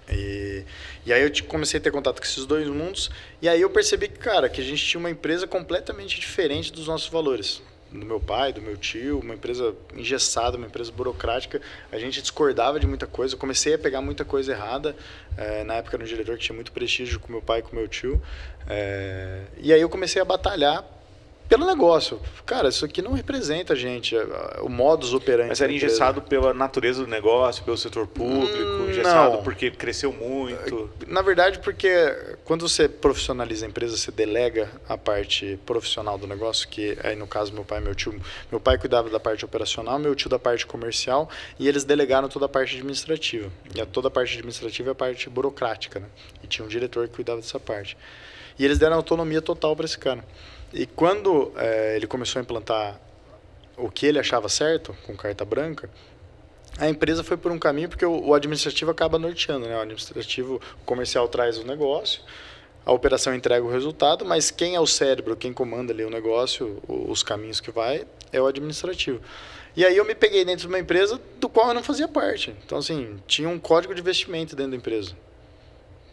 E aí eu comecei a ter contato com esses dois mundos. E aí eu percebi que, cara, que a gente tinha uma empresa completamente diferente dos nossos valores. Do meu pai, do meu tio, uma empresa engessada, uma empresa burocrática. A gente discordava de muita coisa. Eu comecei a pegar muita coisa errada. Na época era um diretor que tinha muito prestígio com meu pai e com meu tio. E aí eu comecei a batalhar pelo negócio. Cara, isso aqui não representa a gente, o modus operandi. Mas era engessado pela natureza do negócio, pelo setor público, engessado porque cresceu muito? Na verdade, porque quando você profissionaliza a empresa, você delega a parte profissional do negócio, que aí no caso meu pai e meu tio. Meu pai cuidava da parte operacional, meu tio da parte comercial, e eles delegaram toda a parte administrativa. E toda a parte administrativa é a parte burocrática, né? E tinha um diretor que cuidava dessa parte. E eles deram autonomia total para esse cara. E quando ele começou a implantar o que ele achava certo, com carta branca, a empresa foi por um caminho, porque o administrativo acaba norteando, né? O comercial traz o negócio, a operação entrega o resultado, mas quem é o cérebro, quem comanda ali o negócio, os caminhos que vai, é o administrativo. E aí eu me peguei dentro de uma empresa do qual eu não fazia parte. Então, assim, tinha um código de vestimento dentro da empresa,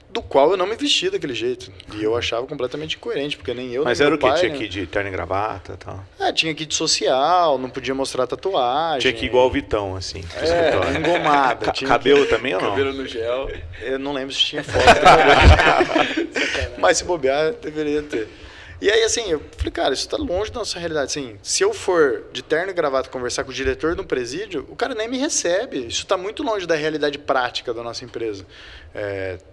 do qual eu não me vestia daquele jeito. E eu achava completamente incoerente, porque nem eu, Mas nem era meu o quê? pai, Tinha né? que ir de terno e gravata e tal? Tinha que ir de social, não podia mostrar tatuagem. Tinha que ir igual o Vitão, assim, pro escritório. Engomada. Cabelo também ou não? Cabelo no gel. Eu não lembro se tinha foto. Mas se bobear, deveria ter. E aí, assim, eu falei, cara, isso tá longe da nossa realidade. Assim, se eu for de terno e gravata conversar com o diretor de um presídio, o cara nem me recebe. Isso está muito longe da realidade prática da nossa empresa.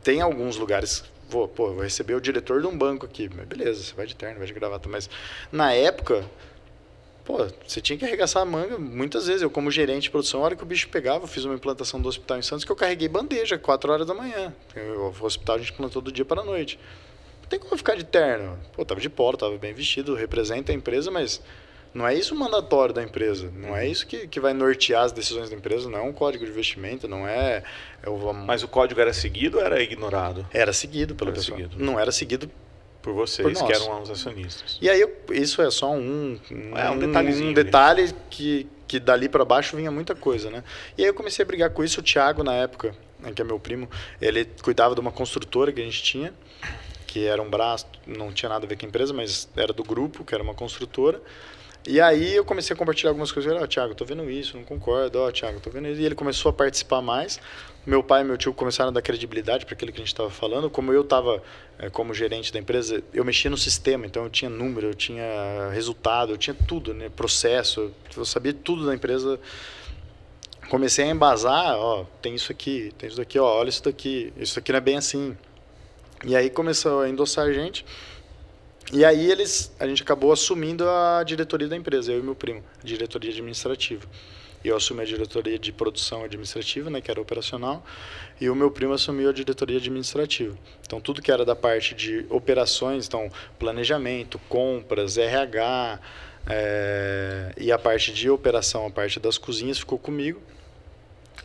Tem alguns lugares, vou receber o diretor de um banco aqui. Mas beleza, você vai de terno, vai de gravata. Mas na época, você tinha que arregaçar a manga. Muitas vezes, eu como gerente de produção, a hora que o bicho pegava, eu fiz uma implantação do hospital em Santos, que eu carreguei bandeja, 4 horas da manhã. O hospital a gente implantou do dia para a noite. Não tem como ficar de terno. Tava de polo, tava bem vestido, representa a empresa, mas não é isso o mandatório da empresa. Não é isso que vai nortear as decisões da empresa, não é um código de vestimenta, não é... Mas o código era seguido ou era ignorado? Era seguido pelo pessoal. Não era seguido por vocês, que eram os acionistas. E aí, isso é só um detalhezinho. Um detalhe que dali para baixo vinha muita coisa, né? E aí eu comecei a brigar com isso. O Thiago, na época, que é meu primo, ele cuidava de uma construtora que a gente tinha, que era um braço, não tinha nada a ver com a empresa, mas era do grupo, que era uma construtora. E aí eu comecei a compartilhar algumas coisas. Thiago, tô vendo isso, não concordo. Thiago, tô vendo isso. E ele começou a participar mais. Meu pai e meu tio começaram a dar credibilidade para aquilo que a gente estava falando. Como eu estava como gerente da empresa, eu mexia no sistema. Então eu tinha número, eu tinha resultado, eu tinha tudo, né? Processo. Eu sabia tudo da empresa. Comecei a embasar, tem isso aqui, olha isso daqui não é bem assim. E aí começou a endossar a gente. E aí a gente acabou assumindo a diretoria da empresa, eu e meu primo, a diretoria administrativa. Eu assumi a diretoria de produção administrativa, né, que era operacional, e o meu primo assumiu a diretoria administrativa. Então, tudo que era da parte de operações, então, planejamento, compras, RH, e a parte de operação, a parte das cozinhas, ficou comigo.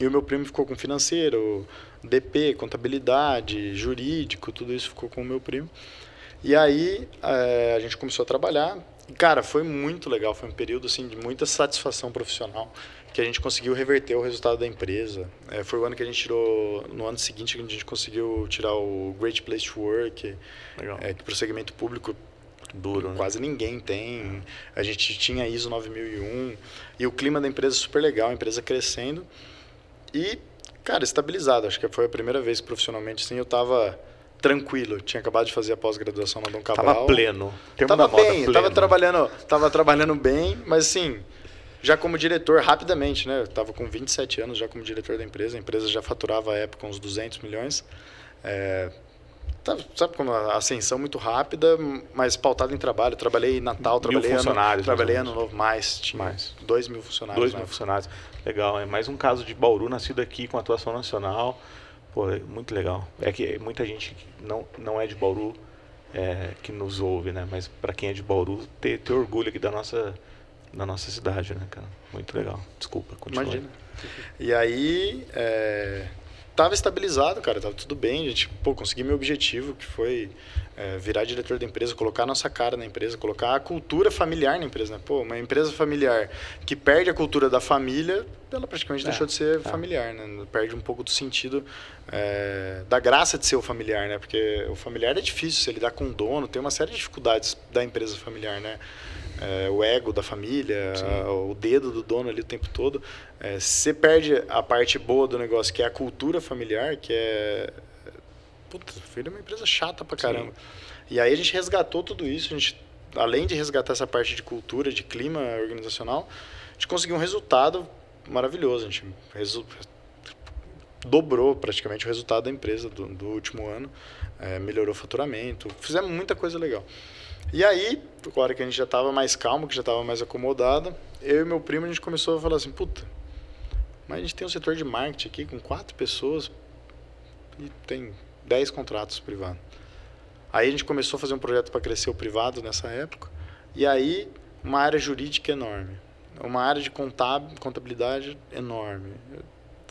E o meu primo ficou com financeiro, DP, contabilidade, jurídico, tudo isso ficou com o meu primo. E aí a gente começou a trabalhar. E, cara, foi muito legal, foi um período assim, de muita satisfação profissional, que a gente conseguiu reverter o resultado da empresa. Foi o ano que a gente tirou, no ano seguinte, que a gente conseguiu tirar o Great Place to Work, que para o segmento público duro, quase ninguém tem. A gente tinha ISO 9001 e o clima da empresa super legal, a empresa crescendo e, cara, estabilizado. Acho que foi a primeira vez que profissionalmente assim, eu estava tranquilo. Tinha acabado de fazer a pós-graduação na Dom Cabral. Tava pleno. Tava bem, pleno. Tava trabalhando bem, mas assim, já como diretor rapidamente, né? Eu tava com 27 anos já como diretor da empresa. A empresa já faturava à época uns 200 milhões. Sabe como a ascensão muito rápida, mas pautada em trabalho. Eu trabalhei em Natal, trabalhei ano novo, tinha 2 mil funcionários. 2 mil funcionários. Legal, é mais um caso de Bauru nascido aqui com atuação nacional. Pô, é muito legal. É que muita gente que não é de Bauru que nos ouve, né? Mas para quem é de Bauru, ter orgulho aqui da nossa cidade, né, cara? Muito legal. Desculpa, continua. Imagina. E aí, tava estabilizado, cara, tava tudo bem. A gente, consegui meu objetivo, que foi virar diretor da empresa, colocar a nossa cara na empresa, colocar a cultura familiar na empresa, né? Uma empresa familiar que perde a cultura da família, ela praticamente deixou de ser familiar, né? Perde um pouco do sentido da graça de ser o familiar, né? Porque o familiar é difícil, se lidar com o dono, tem uma série de dificuldades da empresa familiar, né? O ego da família, o dedo do dono ali o tempo todo. Você perde a parte boa do negócio, que é a cultura familiar, que é... Puta, filho, é uma empresa chata pra caramba. Sim. E aí a gente resgatou tudo isso, a gente, além de resgatar essa parte de cultura, de clima organizacional, a gente conseguiu um resultado maravilhoso. A gente dobrou praticamente o resultado da empresa do último ano, melhorou o faturamento, fizemos muita coisa legal. E aí, agora que a gente já estava mais calmo, que já estava mais acomodado, eu e meu primo, a gente começou a falar assim, puta, mas a gente tem um setor de marketing aqui com 4 pessoas e tem 10 contratos privados. Aí a gente começou a fazer um projeto para crescer o privado nessa época, e aí uma área jurídica enorme, uma área de contabilidade enorme,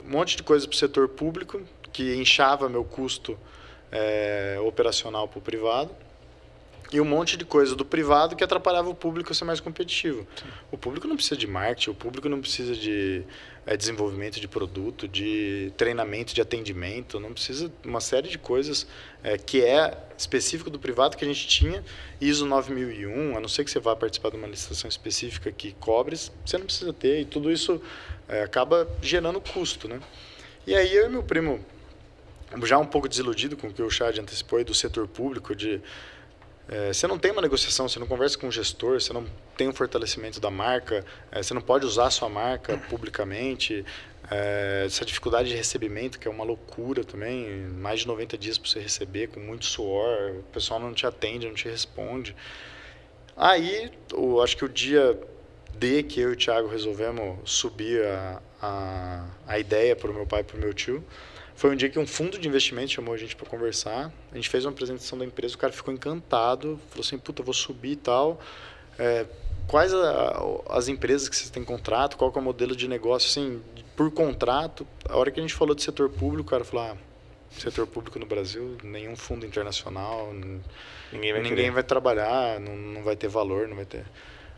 um monte de coisa para o setor público, que inchava meu custo operacional para o privado, e um monte de coisa do privado que atrapalhava o público a ser mais competitivo. Sim. O público não precisa de marketing, o público não precisa de desenvolvimento de produto, de treinamento, de atendimento, não precisa de uma série de coisas que é específico do privado que a gente tinha, ISO 9001, a não ser que você vá participar de uma licitação específica que cobre, você não precisa ter, e tudo isso acaba gerando custo, né? E aí eu e meu primo, já um pouco desiludido com o que o Chad antecipou aí do setor público, você não tem uma negociação, você não conversa com o gestor, você não tem um fortalecimento da marca, você não pode usar a sua marca publicamente, essa dificuldade de recebimento, que é uma loucura também, mais de 90 dias para você receber, com muito suor, o pessoal não te atende, não te responde. Aí, acho que o dia D que eu e o Thiago resolvemos subir a ideia para o meu pai e para o meu tio, foi um dia que um fundo de investimento chamou a gente para conversar. A gente fez uma apresentação da empresa, o cara ficou encantado, falou assim, puta, eu vou subir e tal. Quais as empresas que vocês têm contrato? Qual que é o modelo de negócio? Assim, por contrato, a hora que a gente falou de setor público, o cara falou, setor público no Brasil, nenhum fundo internacional, ninguém vai trabalhar, não vai ter valor, não vai ter...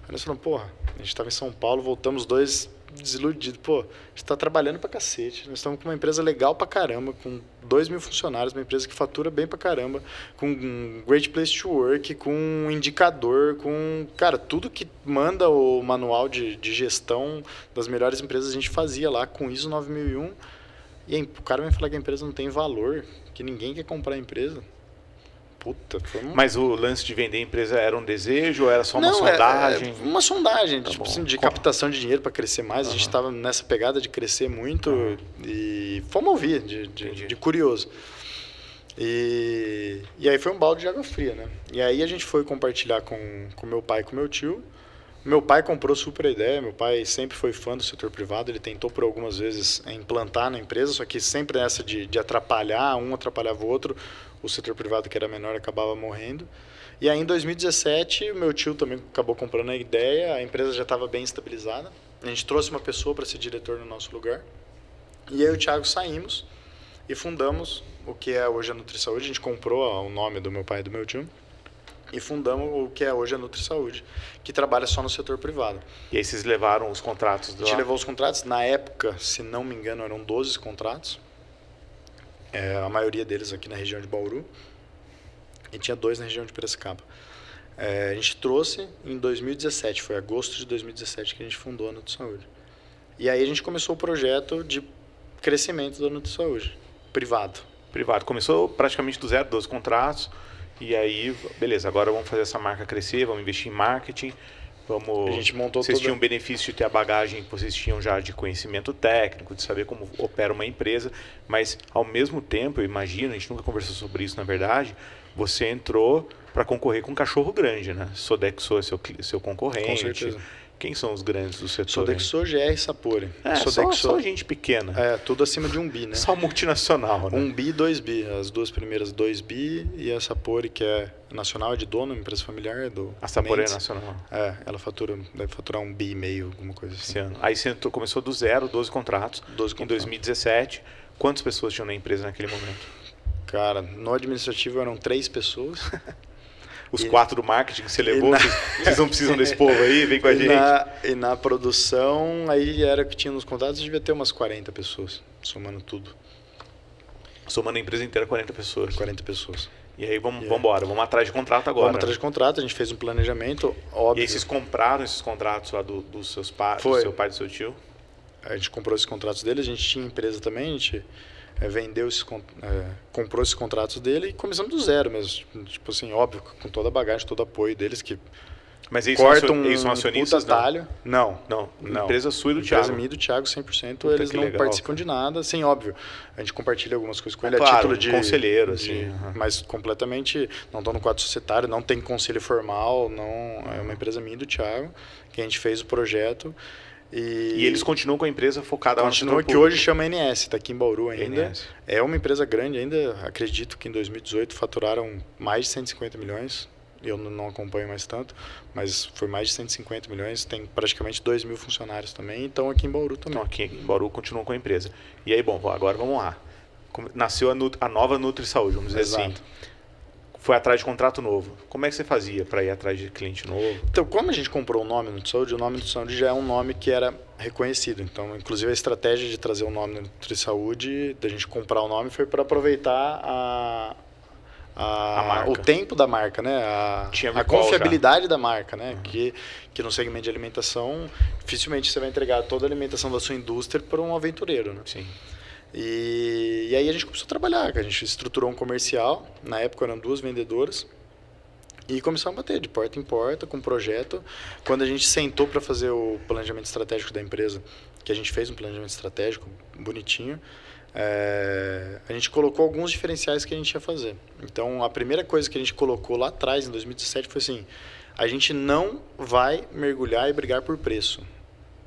Aí nós falamos, porra, a gente estava em São Paulo, voltamos dois desiludidos. Pô, a gente está trabalhando pra cacete. Nós estamos com uma empresa legal pra caramba, com 2.000 funcionários, uma empresa que fatura bem pra caramba, com um great place to work, com um indicador, com, cara, tudo que manda o manual de gestão das melhores empresas a gente fazia lá com ISO 9001. E aí, o cara vem falar que a empresa não tem valor, que ninguém quer comprar a empresa. Puta, foi Mas o lance de vender a empresa era um desejo ou era só uma não, sondagem? Uma sondagem, Tá tipo bom. assim, de captação de dinheiro para crescer mais. A gente estava nessa pegada de crescer muito e fomos ouvir, de curioso. E aí foi um balde de água fria, né? E aí a gente foi compartilhar com meu pai e com meu tio. Meu pai comprou super a ideia, meu pai sempre foi fã do setor privado, ele tentou por algumas vezes implantar na empresa, só que sempre nessa de atrapalhar, um atrapalhava o outro, o setor privado que era menor acabava morrendo. E aí em 2017, o meu tio também acabou comprando a ideia, a empresa já estava bem estabilizada, a gente trouxe uma pessoa para ser diretor no nosso lugar, e eu e o Thiago saímos e fundamos o que é hoje a NutriSaúde, a gente comprou o nome do meu pai e do meu tio, e fundamos o que é hoje a NutriSaúde, que trabalha só no setor privado. E aí vocês levaram os contratos A gente levou os contratos, na época, se não me engano, eram 12 contratos, a maioria deles aqui na região de Bauru, e tinha 2 na região de Piracicaba. A gente trouxe em 2017, foi agosto de 2017 que a gente fundou a NutriSaúde. E aí a gente começou o projeto de crescimento da NutriSaúde, privado. Privado. Começou praticamente do zero, 12 contratos. E aí, beleza, agora vamos fazer essa marca crescer, vamos investir em marketing, A gente montou vocês toda... tinham o benefício de ter a bagagem que vocês tinham já de conhecimento técnico, de saber como opera uma empresa, mas ao mesmo tempo, eu imagino, a gente nunca conversou sobre isso na verdade, você entrou para concorrer com um cachorro grande, né? Sodexo é seu concorrente. Com certeza. Quem são os grandes do setor? Sodexo, GR e Sapori. Só gente pequena. Tudo acima de 1 bi, né? Só multinacional, né? 1 bi e 2 bi. As duas primeiras 2 bi e a Sapori, que é nacional, é de dono, empresa familiar. A Sapori Mendes. é nacional. Ela deve faturar 1 bi e meio, alguma coisa assim. Esse ano. Aí você começou do zero, 12 contratos. 12 Em contratos. 2017, quantas pessoas tinham na empresa naquele momento? Cara, no administrativo eram 3 pessoas. Os 4 do marketing que você levou, vocês não precisam desse povo aí, vem com a gente. E na produção, aí era que tinha nos contratos, devia ter umas 40 pessoas, somando tudo. Somando a empresa inteira, 40 pessoas. 40 pessoas. E aí vamos embora, vamos atrás de contrato agora. Vamos atrás de contrato, a gente fez um planejamento, óbvio. E aí vocês compraram esses contratos lá dos seus pais, do Foi. seu pai e do seu tio? A gente comprou esses contratos dele, a gente tinha empresa também, a gente vendeu comprou esses contratos dele e começamos do zero mesmo. Tipo assim, óbvio, com toda a bagagem, todo o apoio deles, que Mas eles cortam eles são um acionistas? puta talho. Não. Não. Empresa sua e do Thiago. Empresa minha e do Thiago, 100%. Puta, eles que não legal, participam de nada. Sim, óbvio. A gente compartilha algumas coisas com ele Claro, a título de conselheiro, assim. Mas completamente, não estão no quadro societário, não tem conselho formal, não é uma empresa minha e do Thiago, que a gente fez o projeto. E eles continuam com a empresa focada lá no Continua setor que público. hoje chama NS, está aqui em Bauru ainda. NS. É uma empresa grande ainda, acredito que em 2018 faturaram mais de 150 milhões. Eu não acompanho mais tanto, mas foi mais de 150 milhões, tem praticamente 2.000 funcionários também, então aqui em Bauru também. Então aqui em Bauru continuam com a empresa. E aí, bom, agora vamos lá. Nasceu a nova NutriSaúde, vamos dizer assim. Exato. Foi atrás de contrato novo. Como é que você fazia para ir atrás de cliente novo? Então, como a gente comprou o nome NutriSaúde, o nome NutriSaúde já é um nome que era reconhecido. Então, inclusive, a estratégia de trazer o nome NutriSaúde, da gente comprar o nome, foi para aproveitar marca. o tempo da marca, né? Tinha A recall confiabilidade da marca, né? Que no segmento de alimentação, dificilmente você vai entregar toda a alimentação da sua indústria para um aventureiro, né? Sim. E aí a gente começou a trabalhar, a gente estruturou um comercial, na época eram 2 vendedoras, e começamos a bater de porta em porta com um projeto. Quando a gente sentou para fazer o planejamento estratégico da empresa, que a gente fez um planejamento estratégico bonitinho, a gente colocou alguns diferenciais que a gente ia fazer. Então, a primeira coisa que a gente colocou lá atrás, em 2017, foi assim: a gente não vai mergulhar e brigar por preço.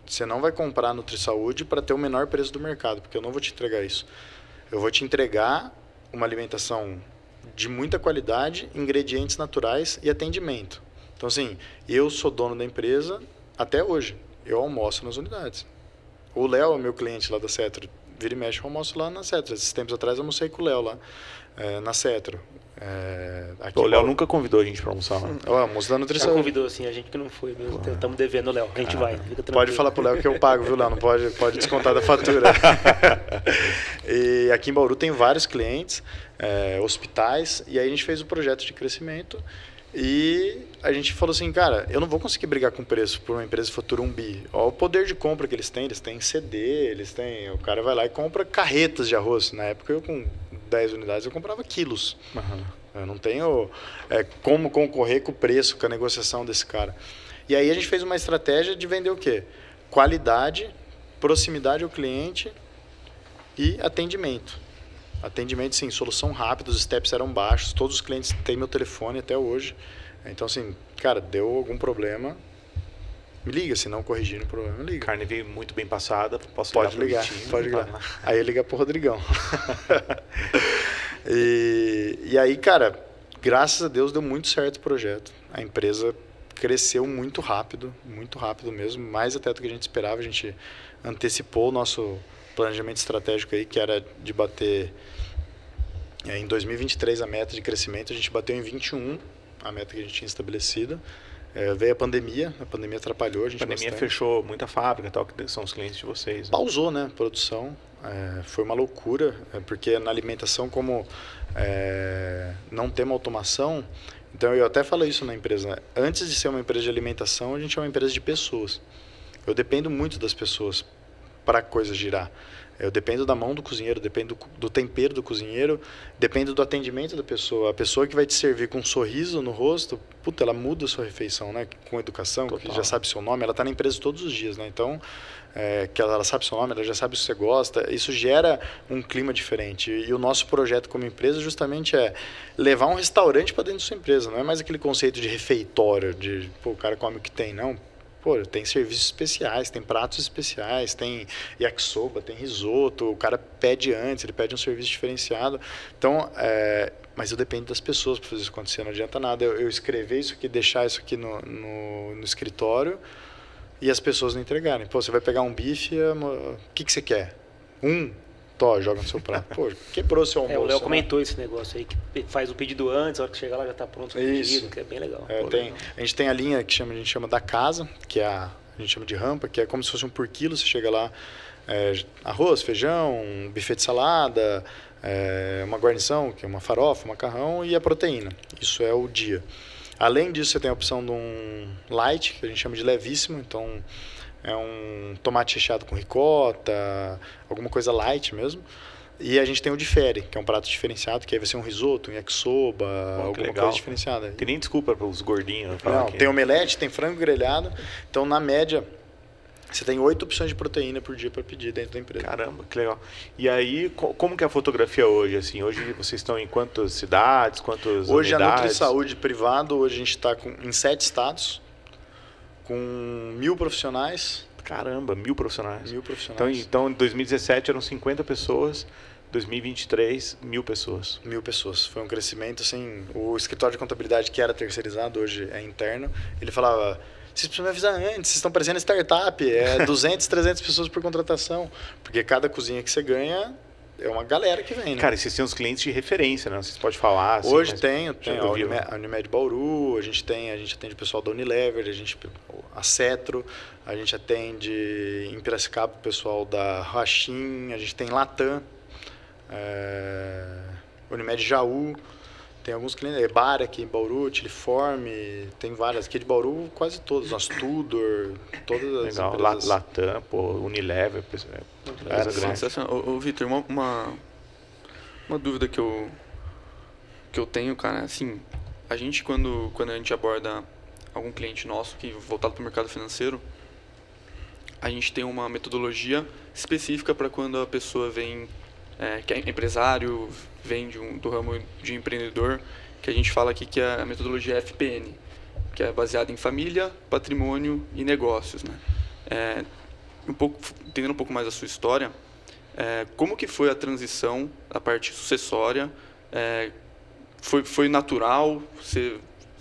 Você não vai comprar NutriSaúde para ter o menor preço do mercado, porque eu não vou te entregar isso. Eu vou te entregar uma alimentação de muita qualidade, ingredientes naturais e atendimento. Então, assim, eu sou dono da empresa até hoje. Eu almoço nas unidades. O Léo é meu cliente lá da Cetro. Vira e mexe, eu almoço lá na Cetro. Esses tempos atrás eu almocei com o Léo lá na Cetro. Aqui O Léo nunca convidou a gente para almoçar lá. O almoço da Já nutrição. convidou, assim, a gente que não foi mesmo. Estamos devendo, Léo. A gente vai, fica tranquilo. Pode falar pro Léo que eu pago, viu, Léo? Não pode descontar da fatura. E aqui em Bauru tem vários clientes, hospitais, e aí a gente fez o projeto de crescimento e a gente falou assim, cara, eu não vou conseguir brigar com o preço por uma empresa que fatura 1 bi. Olha o poder de compra que eles têm CD, o cara vai lá e compra carretas de arroz. Na época, eu com 10 unidades, eu comprava quilos. Uhum. Eu não tenho como concorrer com o preço, com a negociação desse cara. E aí a gente fez uma estratégia de vender o quê? Qualidade, proximidade ao cliente e atendimento. Atendimento, sim, solução rápida, os steps eram baixos, todos os clientes têm meu telefone até hoje. Então, assim, cara, deu algum problema, me liga, se não corrigir o problema, me liga. A carne veio muito bem passada, posso Pode ligar, pro Vitinho? pode ligar. Aí liga pro Rodrigão. E aí, cara, graças a Deus deu muito certo o projeto. A empresa cresceu muito rápido mesmo, mais até do que a gente esperava. A gente antecipou o nosso planejamento estratégico aí, que era de bater em 2023 a meta de crescimento. A gente bateu em 21 a meta que a gente tinha estabelecida. Veio a pandemia atrapalhou a gente pandemia bastante. Fechou muita fábrica, tal, que são os clientes de vocês. Né? Pausou, né, a produção. Foi uma loucura, porque na alimentação, como não tem uma automação, então eu até falo isso na empresa, né? Antes de ser uma empresa de alimentação, a gente é uma empresa de pessoas. Eu dependo muito das pessoas para a coisa girar. Eu dependo da mão do cozinheiro, dependo do tempero do cozinheiro, dependo do atendimento da pessoa. A pessoa que vai te servir com um sorriso no rosto, puta, ela muda a sua refeição, né? Com educação, Total. que já sabe seu nome, ela está na empresa todos os dias, né? Então, que ela sabe seu nome, ela já sabe o que você gosta, isso gera um clima diferente. E o nosso projeto como empresa justamente é levar um restaurante para dentro da sua empresa. Não é mais aquele conceito de refeitório, de o cara come o que tem, não. Pô, tem serviços especiais, tem pratos especiais, tem yakisoba, tem risoto, o cara pede antes, ele pede um serviço diferenciado. Então, mas eu dependo das pessoas para fazer isso acontecer, não adianta nada eu escrever isso aqui, deixar isso aqui no escritório e as pessoas não entregarem. Pô, você vai pegar um bife, o que você quer? Joga no seu prato. Pô, quebrou seu almoço. O Léo né? comentou esse negócio aí, que faz o pedido antes, a hora que chegar lá já está pronto o pedido, que é bem legal. A gente tem a linha que a gente chama da casa, que a gente chama de rampa, que é como se fosse um por quilo. Você chega lá, arroz, feijão, um buffet de salada, uma guarnição, que é uma farofa, um macarrão e a proteína. Isso é o dia. Além disso, você tem a opção de um light, que a gente chama de levíssimo, então é um tomate recheado com ricota, alguma coisa light mesmo. E a gente tem o difere, que é um prato diferenciado, que aí vai ser um risoto, um yakisoba, alguma coisa diferenciada. Tem nem desculpa para os gordinhos. Não, tem omelete, tem frango grelhado. Então, na média, você tem 8 opções de proteína por dia para pedir dentro da empresa. Caramba, que legal. E aí, como que é a fotografia hoje? Assim, hoje vocês estão em quantas cidades, quantas hoje unidades? A NutriSaúde privado, hoje a gente está em 7 estados, com 1.000 profissionais. Caramba, 1.000 profissionais. 1.000 profissionais. Então, em 2017 eram 50 pessoas, 2023, 1.000 pessoas. 1.000 pessoas. Foi um crescimento, assim, o escritório de contabilidade que era terceirizado, hoje é interno, ele falava, vocês precisam me avisar antes, vocês estão parecendo startup, 200, 300 pessoas por contratação, porque cada cozinha que você ganha é uma galera que vem, né? Cara, e vocês têm uns clientes de referência, né? Vocês podem falar. Assim, hoje tem a Unimed Bauru, a gente atende o pessoal da Unilever, a Cetro, a gente atende em Piracicaba o pessoal da Rachim, a gente tem Latam, Unimed Jaú, tem alguns clientes, Ebar aqui em Bauru, Tiliforme, tem várias aqui de Bauru, quase todas, nós Tudor, todas as legal, empresas. Latam, Unilever, sensacional. Ô Vitor, uma dúvida que eu tenho, cara, assim, a gente quando a gente aborda algum cliente nosso que voltado para o mercado financeiro, a gente tem uma metodologia específica para quando a pessoa vem, que é empresário, vem do ramo de empreendedor, que a gente fala aqui que é a metodologia FPN, que é baseada em família, patrimônio e negócios, né? Entendendo um pouco mais a sua história, como que foi a transição, a parte sucessória? Foi natural?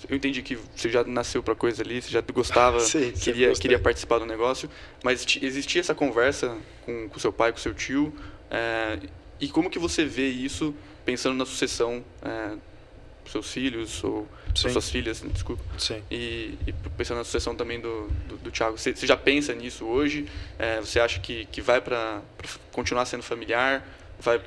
Eu entendi que você já nasceu para coisa ali, você já gostava, Sim, queria participar do negócio, mas existia essa conversa com seu pai, com seu tio, e como que você vê isso pensando na sucessão seus filhos ou Sim. suas filhas, desculpa. Sim. E pensando na sucessão também do Thiago, você já pensa nisso hoje? Você acha que vai para continuar sendo familiar? Vai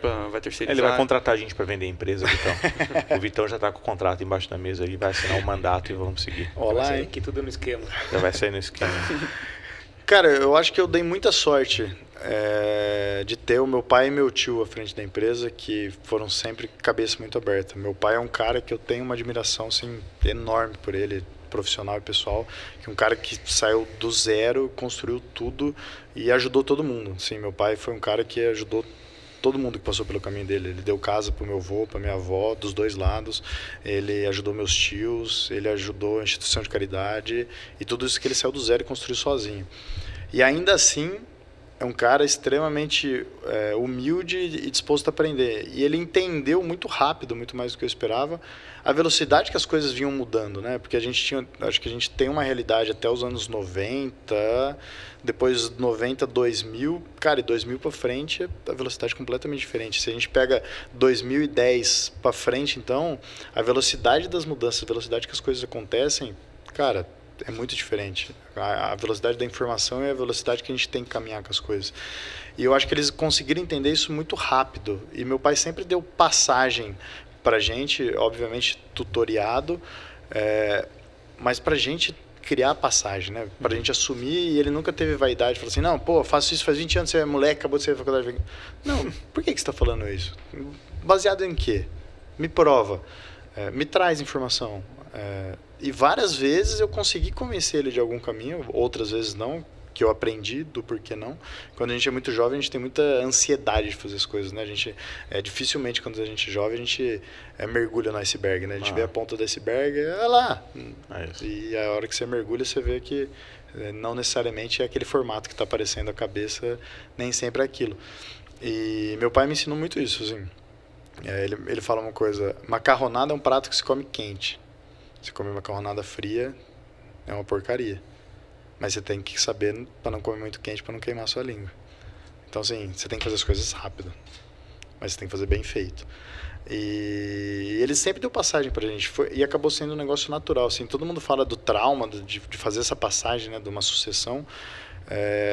terceirizar? Ele vai contratar a gente para vender a empresa, Vitão. O Vitão já está com o contrato embaixo da mesa, ele vai assinar o mandato e vamos seguir. Olá, Vai hein? sair aqui tudo no esquema. Já vai sair no esquema. Cara, eu acho que eu dei muita sorte de ter o meu pai e meu tio à frente da empresa, que foram sempre cabeça muito aberta. Meu pai é um cara que eu tenho uma admiração assim, enorme por ele, profissional e pessoal, que é um cara que saiu do zero, construiu tudo e ajudou todo mundo. Sim, meu pai foi um cara que ajudou todo mundo que passou pelo caminho dele. Ele deu casa pro meu avô, pra minha avó, dos dois lados. Ele ajudou meus tios, ele ajudou a instituição de caridade e tudo isso que ele saiu do zero e construiu sozinho. E ainda assim, é um cara extremamente humilde e disposto a aprender. E ele entendeu muito rápido, muito mais do que eu esperava, a velocidade que as coisas vinham mudando, né? Porque acho que a gente tem uma realidade até os anos 90, depois 90, 2000, cara, e 2000 para frente a velocidade é completamente diferente. Se a gente pega 2010 para frente, então, a velocidade das mudanças, a velocidade que as coisas acontecem, cara, é muito diferente. A velocidade da informação é a velocidade que a gente tem que caminhar com as coisas. E eu acho que eles conseguiram entender isso muito rápido. E meu pai sempre deu passagem pra gente, obviamente tutoriado, mas pra gente criar a passagem, né? Pra gente assumir, e ele nunca teve vaidade, falou assim, não, pô, faço isso faz 20 anos, você é moleque, acabou de sair da faculdade. Não, por que você está falando isso? Baseado em quê? Me prova, me traz informação. E várias vezes eu consegui convencer ele de algum caminho, outras vezes não, que eu aprendi do porquê não. Quando a gente é muito jovem, a gente tem muita ansiedade de fazer as coisas, né? A gente, dificilmente, quando a gente é jovem, a gente mergulha no iceberg, né? A gente vê a ponta do iceberg, lá. E a hora que você mergulha, você vê que não necessariamente é aquele formato que está aparecendo a cabeça, nem sempre é aquilo. E meu pai me ensinou muito isso, assim. Ele fala uma coisa, macarronada é um prato que se come quente. Se comer macarronada fria, é uma porcaria. Mas você tem que saber para não comer muito quente, para não queimar a sua língua. Então, assim, você tem que fazer as coisas rápido. Mas você tem que fazer bem feito. E ele sempre deu passagem pra gente. E acabou sendo um negócio natural. Assim, todo mundo fala do trauma, de fazer essa passagem, né, de uma sucessão.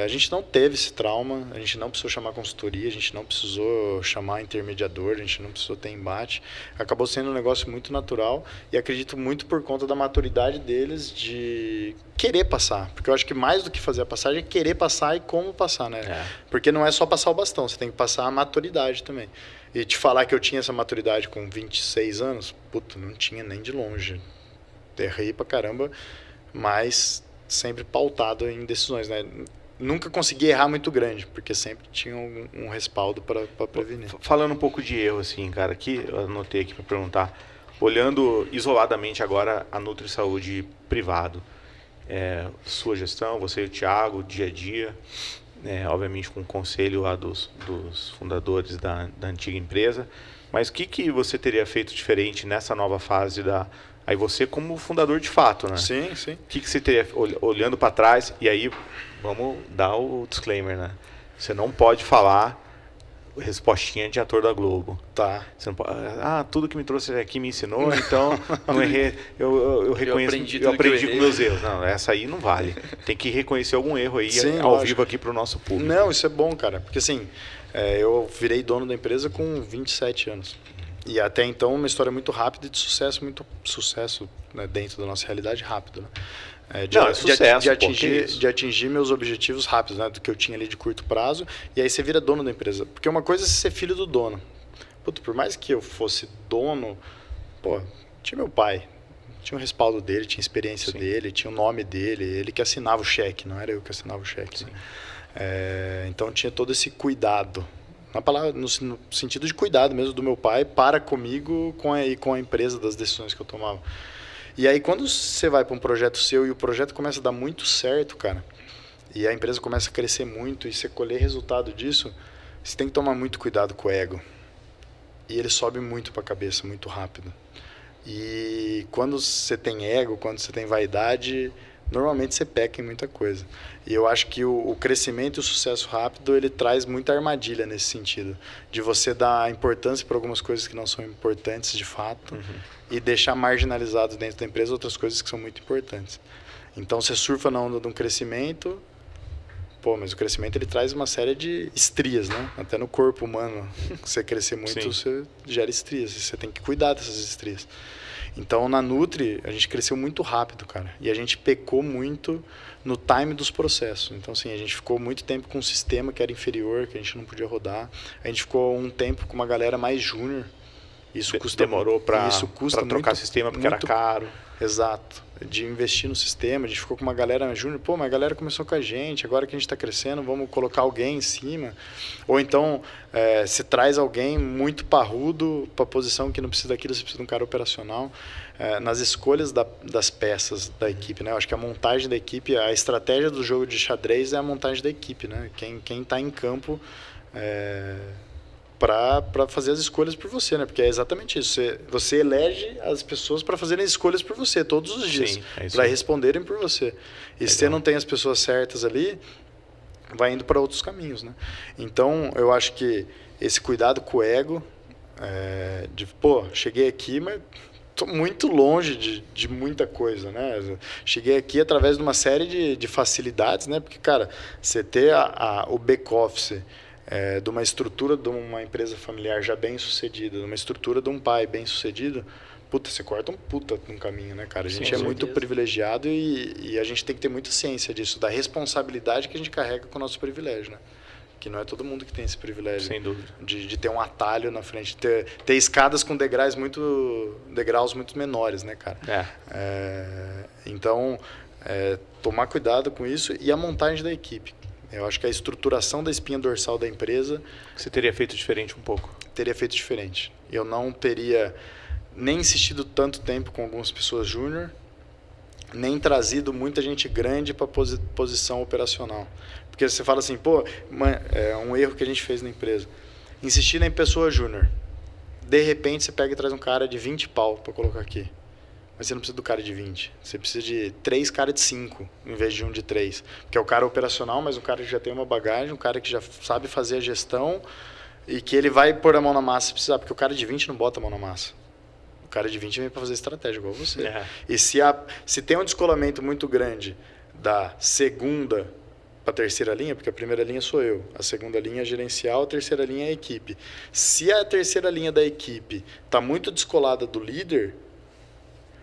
A gente não teve esse trauma, a gente não precisou chamar consultoria, a gente não precisou chamar intermediador, a gente não precisou ter embate. Acabou sendo um negócio muito natural e acredito muito por conta da maturidade deles de querer passar. Porque eu acho que mais do que fazer a passagem é querer passar e como passar, né? Porque não é só passar o bastão, você tem que passar a maturidade também. E te falar que eu tinha essa maturidade com 26 anos, puta, não tinha nem de longe. Errei pra caramba, mas sempre pautado em decisões, né? Nunca consegui errar muito grande, porque sempre tinha um respaldo para prevenir. Falando um pouco de erro, assim, cara, aqui eu anotei aqui para perguntar, olhando isoladamente agora a NutriSaúde privado, sua gestão, você e o Thiago, dia a dia, obviamente com o conselho lá dos fundadores da antiga empresa, mas o que você teria feito diferente nessa nova fase Aí você como fundador de fato, né? Sim, sim. O que você teria, olhando para trás, e aí vamos dar o disclaimer, né? Você não pode falar respostinha de ator da Globo. Tá. Você não pode, tudo que me trouxe aqui me ensinou, então não errei, eu reconheço, eu aprendi com meus erros. Não, essa aí não vale. Tem que reconhecer algum erro aí, sim, ao vivo aqui para o nosso público. Não, isso é bom, cara, porque assim, eu virei dono da empresa com 27 anos. E até então uma história muito rápida e de sucesso, né, dentro da nossa realidade, rápido. Né? De atingir meus objetivos rápidos, né, do que eu tinha ali de curto prazo, e aí você vira dono da empresa. Porque uma coisa é ser filho do dono. Puta, por mais que eu fosse dono, tinha meu pai, tinha o respaldo dele, tinha a experiência dele, tinha o nome dele, ele que assinava o cheque, não era eu que assinava o cheque. Né? Então tinha todo esse cuidado. Na palavra, no sentido de cuidado mesmo do meu pai para comigo com a empresa, das decisões que eu tomava. E aí quando você vai para um projeto seu e o projeto começa a dar muito certo, cara, e a empresa começa a crescer muito e você colher resultado disso, você tem que tomar muito cuidado com o ego. E ele sobe muito para a cabeça, muito rápido. E quando você tem ego, quando você tem vaidade, normalmente você peca em muita coisa. E eu acho que o crescimento e o sucesso rápido, ele traz muita armadilha nesse sentido, de você dar importância para algumas coisas que não são importantes de fato e deixar marginalizados dentro da empresa outras coisas que são muito importantes. Então, você surfa na onda de um crescimento, mas o crescimento ele traz uma série de estrias, né? Até no corpo humano, se você crescer muito, você gera estrias, e você tem que cuidar dessas estrias. Então, na Nutri, a gente cresceu muito rápido, cara. E a gente pecou muito no time dos processos. Então, assim, a gente ficou muito tempo com um sistema que era inferior, que a gente não podia rodar. A gente ficou um tempo com uma galera mais júnior. Isso demorou para trocar muito, sistema porque era caro. Exato. De investir no sistema, a gente ficou com uma galera júnior, mas a galera começou com a gente, agora que a gente está crescendo, vamos colocar alguém em cima. Ou então, se traz alguém muito parrudo para a posição que não precisa daquilo, você precisa de um cara operacional. Nas escolhas das peças da equipe, né? Eu acho que a montagem da equipe, a estratégia do jogo de xadrez é a montagem da equipe, né? Quem está em campo para fazer as escolhas por você, né? Porque é exatamente isso. Você elege as pessoas para fazerem as escolhas por você todos os dias, para responderem por você. E se você não tem as pessoas certas ali, vai indo para outros caminhos, né? Então, eu acho que esse cuidado com o ego, cheguei aqui, mas estou muito longe de muita coisa, né? Cheguei aqui através de uma série de facilidades, né? Porque, cara, você ter o back-office de uma estrutura de uma empresa familiar já bem sucedida, de uma estrutura de um pai bem sucedido, você corta um caminho, né, cara? A gente é muito privilegiado e a gente tem que ter muita ciência disso, da responsabilidade que a gente carrega com o nosso privilégio, né? Que não é todo mundo que tem esse privilégio. Sem dúvida. De ter um atalho na frente, ter escadas com degraus muito menores, né, cara? Então, tomar cuidado com isso e a montagem da equipe. Eu acho que a estruturação da espinha dorsal da empresa... Você teria feito diferente um pouco? Teria feito diferente. Eu não teria nem insistido tanto tempo com algumas pessoas júnior, nem trazido muita gente grande para posição operacional. Porque você fala assim, é um erro que a gente fez na empresa. Insistir em pessoa júnior. De repente, você pega e traz um cara de 20 pau para colocar aqui. Mas você não precisa do cara de 20. Você precisa de 3 caras de 5, em vez de um de 3. Porque é o cara operacional, mas um cara que já tem uma bagagem, um cara que já sabe fazer a gestão e que ele vai pôr a mão na massa se precisar. Porque o cara de 20 não bota a mão na massa. O cara de 20 vem para fazer estratégia, igual você. E se tem um descolamento muito grande da segunda para a terceira linha, porque a primeira linha sou eu, a segunda linha é gerencial, a terceira linha é a equipe. Se a terceira linha da equipe está muito descolada do líder...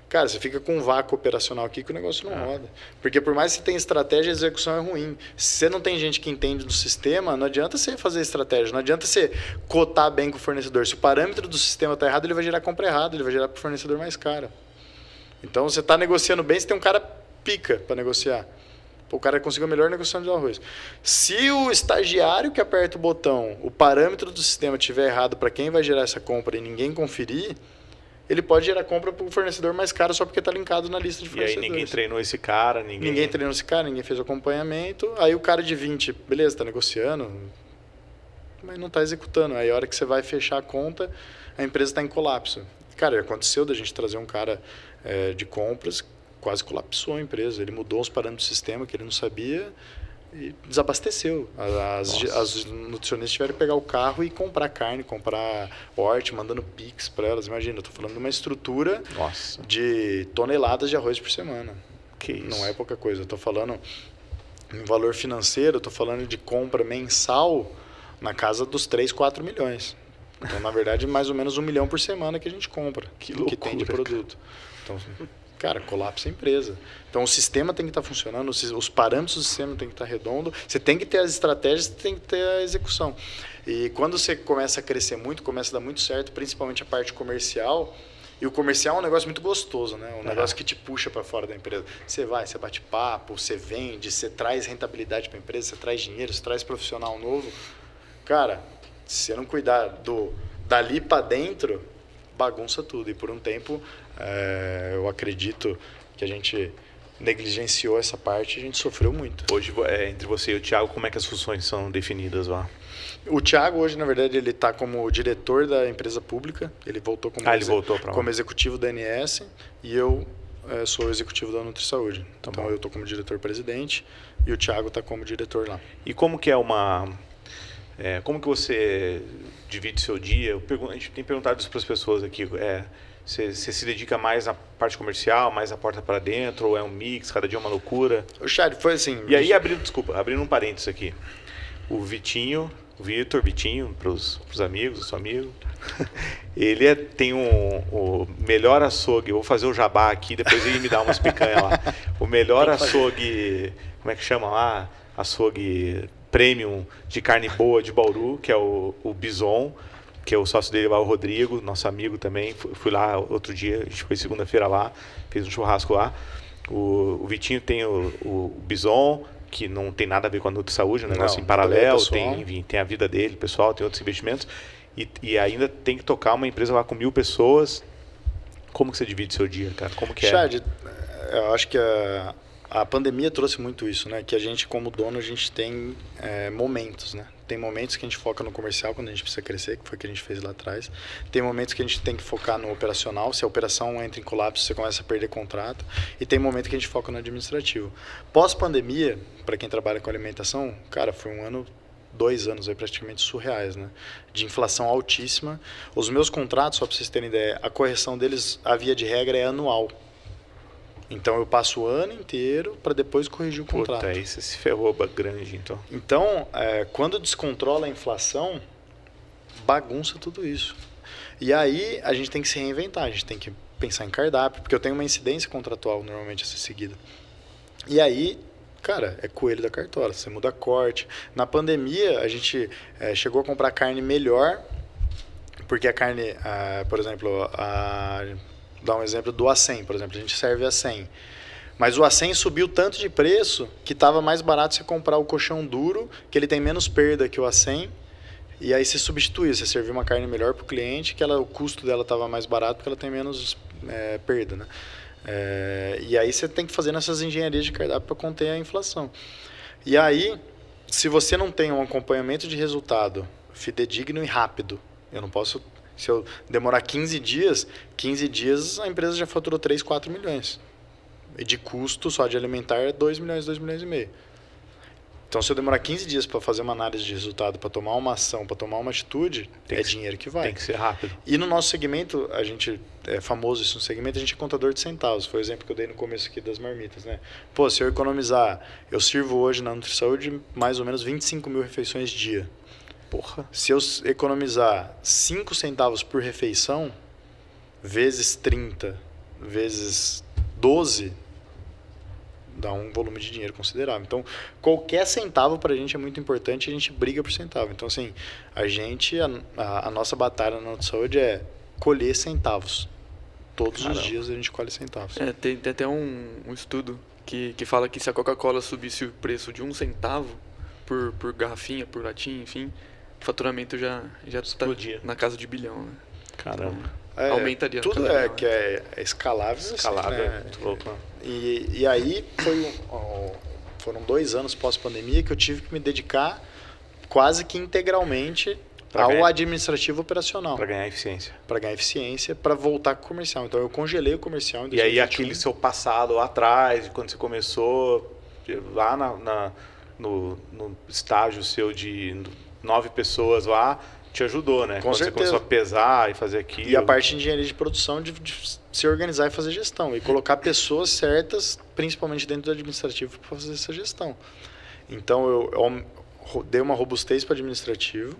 Cara, você fica com um vácuo operacional aqui que o negócio não roda. Porque por mais que você tenha estratégia, a execução é ruim. Se você não tem gente que entende do sistema, não adianta você fazer estratégia, não adianta você cotar bem com o fornecedor. Se o parâmetro do sistema está errado, ele vai gerar compra errada, ele vai gerar para o fornecedor mais caro. Então, você está negociando bem, você tem um cara pica para negociar. O cara conseguiu a melhor negociação de arroz. Se o estagiário que aperta o botão, o parâmetro do sistema estiver errado para quem vai gerar essa compra e ninguém conferir, ele pode gerar compra para o fornecedor mais caro só porque está linkado na lista de fornecedores. E aí ninguém treinou esse cara, ninguém treinou esse cara, ninguém fez o acompanhamento. Aí o cara de 20, beleza, está negociando, mas não está executando. Aí a hora que você vai fechar a conta, a empresa está em colapso. Cara, aconteceu da gente trazer um cara de compras, quase colapsou a empresa. Ele mudou os parâmetros do sistema que ele não sabia e desabasteceu. As nutricionistas tiveram que pegar o carro e comprar carne, comprar horte, mandando Pix para elas. Imagina, eu estou falando de uma estrutura de toneladas de arroz por semana. Que isso? Não é pouca coisa. Eu estou falando em valor financeiro, estou falando de compra mensal na casa dos 3, 4 milhões. Então, na verdade, mais ou menos 1 milhão por semana que a gente compra, que tem de produto. Então, cara, colapsa a empresa. Então, o sistema tem que estar funcionando, os parâmetros do sistema tem que estar redondo, você tem que ter as estratégias, você tem que ter a execução. E quando você começa a crescer muito, começa a dar muito certo, principalmente a parte comercial, e o comercial é um negócio muito gostoso, né? Um negócio que te puxa para fora da empresa. Você vai, você bate papo, você vende, você traz rentabilidade para a empresa, você traz dinheiro, você traz profissional novo. Cara, se você não cuidar dali para dentro, bagunça tudo. E por um tempo, eu acredito que a gente negligenciou essa parte e a gente sofreu muito. Hoje, entre você e o Thiago, como é que as funções são definidas lá? O Thiago, hoje, na verdade, ele está como diretor da empresa pública. Ele voltou como, como executivo da ANS e eu sou o executivo da NutriSaúde. Então eu estou como diretor-presidente e o Thiago está como diretor lá. E como que como que você divide seu dia? A gente tem perguntado isso para as pessoas aqui. Você se dedica mais na parte comercial, mais a porta para dentro, ou é um mix, cada dia é uma loucura? O Chad, foi assim... E aí, abrindo um parênteses aqui. O Vitinho, para os amigos, o seu amigo, ele tem o melhor açougue. Eu vou fazer o jabá aqui, depois ele me dá umas picanhas lá. O melhor açougue, como é que chama lá? Açougue premium de carne boa de Bauru, que é o Bison, que é o sócio dele lá, o Rodrigo, nosso amigo também. Fui lá outro dia, a gente foi segunda-feira lá, fez um churrasco lá. O Vitinho tem o Bison, que não tem nada a ver com a NutriSaúde, um negócio em paralelo, tem a vida dele, pessoal, tem outros investimentos. E ainda tem que tocar uma empresa lá com 1.000 pessoas. Como que você divide seu dia, cara? Como que Chad, eu acho que a pandemia trouxe muito isso, né? Que a gente, como dono, a gente tem momentos, né? Tem momentos que a gente foca no comercial, quando a gente precisa crescer, que foi o que a gente fez lá atrás. Tem momentos que a gente tem que focar no operacional. Se a operação entra em colapso, você começa a perder contrato. E tem momentos que a gente foca no administrativo. Pós-pandemia, para quem trabalha com alimentação, cara, foi 2 anos aí praticamente surreais, né? De inflação altíssima. Os meus contratos, só para vocês terem ideia, a correção deles, a via de regra, é anual. Então eu passo o ano inteiro para depois corrigir o contrato. Puta, aí você se ferrou grande, então. Então, quando descontrola a inflação, bagunça tudo isso. E aí a gente tem que se reinventar, a gente tem que pensar em cardápio, porque eu tenho uma incidência contratual normalmente a ser seguida. E aí, cara, é coelho da cartola, você muda corte. Na pandemia, a gente chegou a comprar carne melhor, porque a carne, por exemplo, dar um exemplo do A100, por exemplo, a gente serve A100. Mas o A100 subiu tanto de preço que estava mais barato você comprar o colchão duro, que ele tem menos perda que o A100, e aí você substitui, você serviu uma carne melhor para o cliente, que o custo dela estava mais barato porque ela tem menos perda, né? E aí você tem que fazer nessas engenharias de cardápio para conter a inflação. E aí, se você não tem um acompanhamento de resultado fidedigno e rápido, eu não posso... Se eu demorar 15 dias a empresa já faturou 3, 4 milhões. E de custo só de alimentar é 2 milhões, 2 milhões e meio. Então, se eu demorar 15 dias para fazer uma análise de resultado, para tomar uma ação, para tomar uma atitude, dinheiro que vai. Tem que ser rápido. E no nosso segmento, a gente é famoso isso no segmento, a gente é contador de centavos. Foi o exemplo que eu dei no começo aqui das marmitas, né? Pô, se eu economizar, eu sirvo hoje na NutriSaúde mais ou menos 25 mil refeições dia. Porra. Se eu economizar 5 centavos por refeição, vezes 30, vezes 12, dá um volume de dinheiro considerável. Então, qualquer centavo para a gente é muito importante e a gente briga por centavo. Então, assim, a nossa batalha na NutriSaúde é colher centavos. Todos os dias a gente colhe centavos. Tem até um estudo que fala que se a Coca-Cola subisse o preço de 1 centavo por garrafinha, por latinha, enfim, o faturamento já está na casa de bilhão. Né? Caramba. Então, aumentaria. Tudo que é escalável. Escalável, assim, né? é muito louco. E aí foram 2 anos pós-pandemia que eu tive que me dedicar quase que integralmente ao administrativo operacional. Para ganhar eficiência. Para ganhar eficiência, para voltar com o comercial. Então eu congelei o comercial em 2021. E aí aquele seu passado lá atrás, de quando você começou, lá no estágio seu de 9 pessoas lá, te ajudou, né? Com quando certeza. Você começou a pesar e fazer aquilo. E a parte de engenharia de produção, de se organizar e fazer gestão. E colocar pessoas certas, principalmente dentro do administrativo, para fazer essa gestão. Então eu dei uma robustez para o administrativo,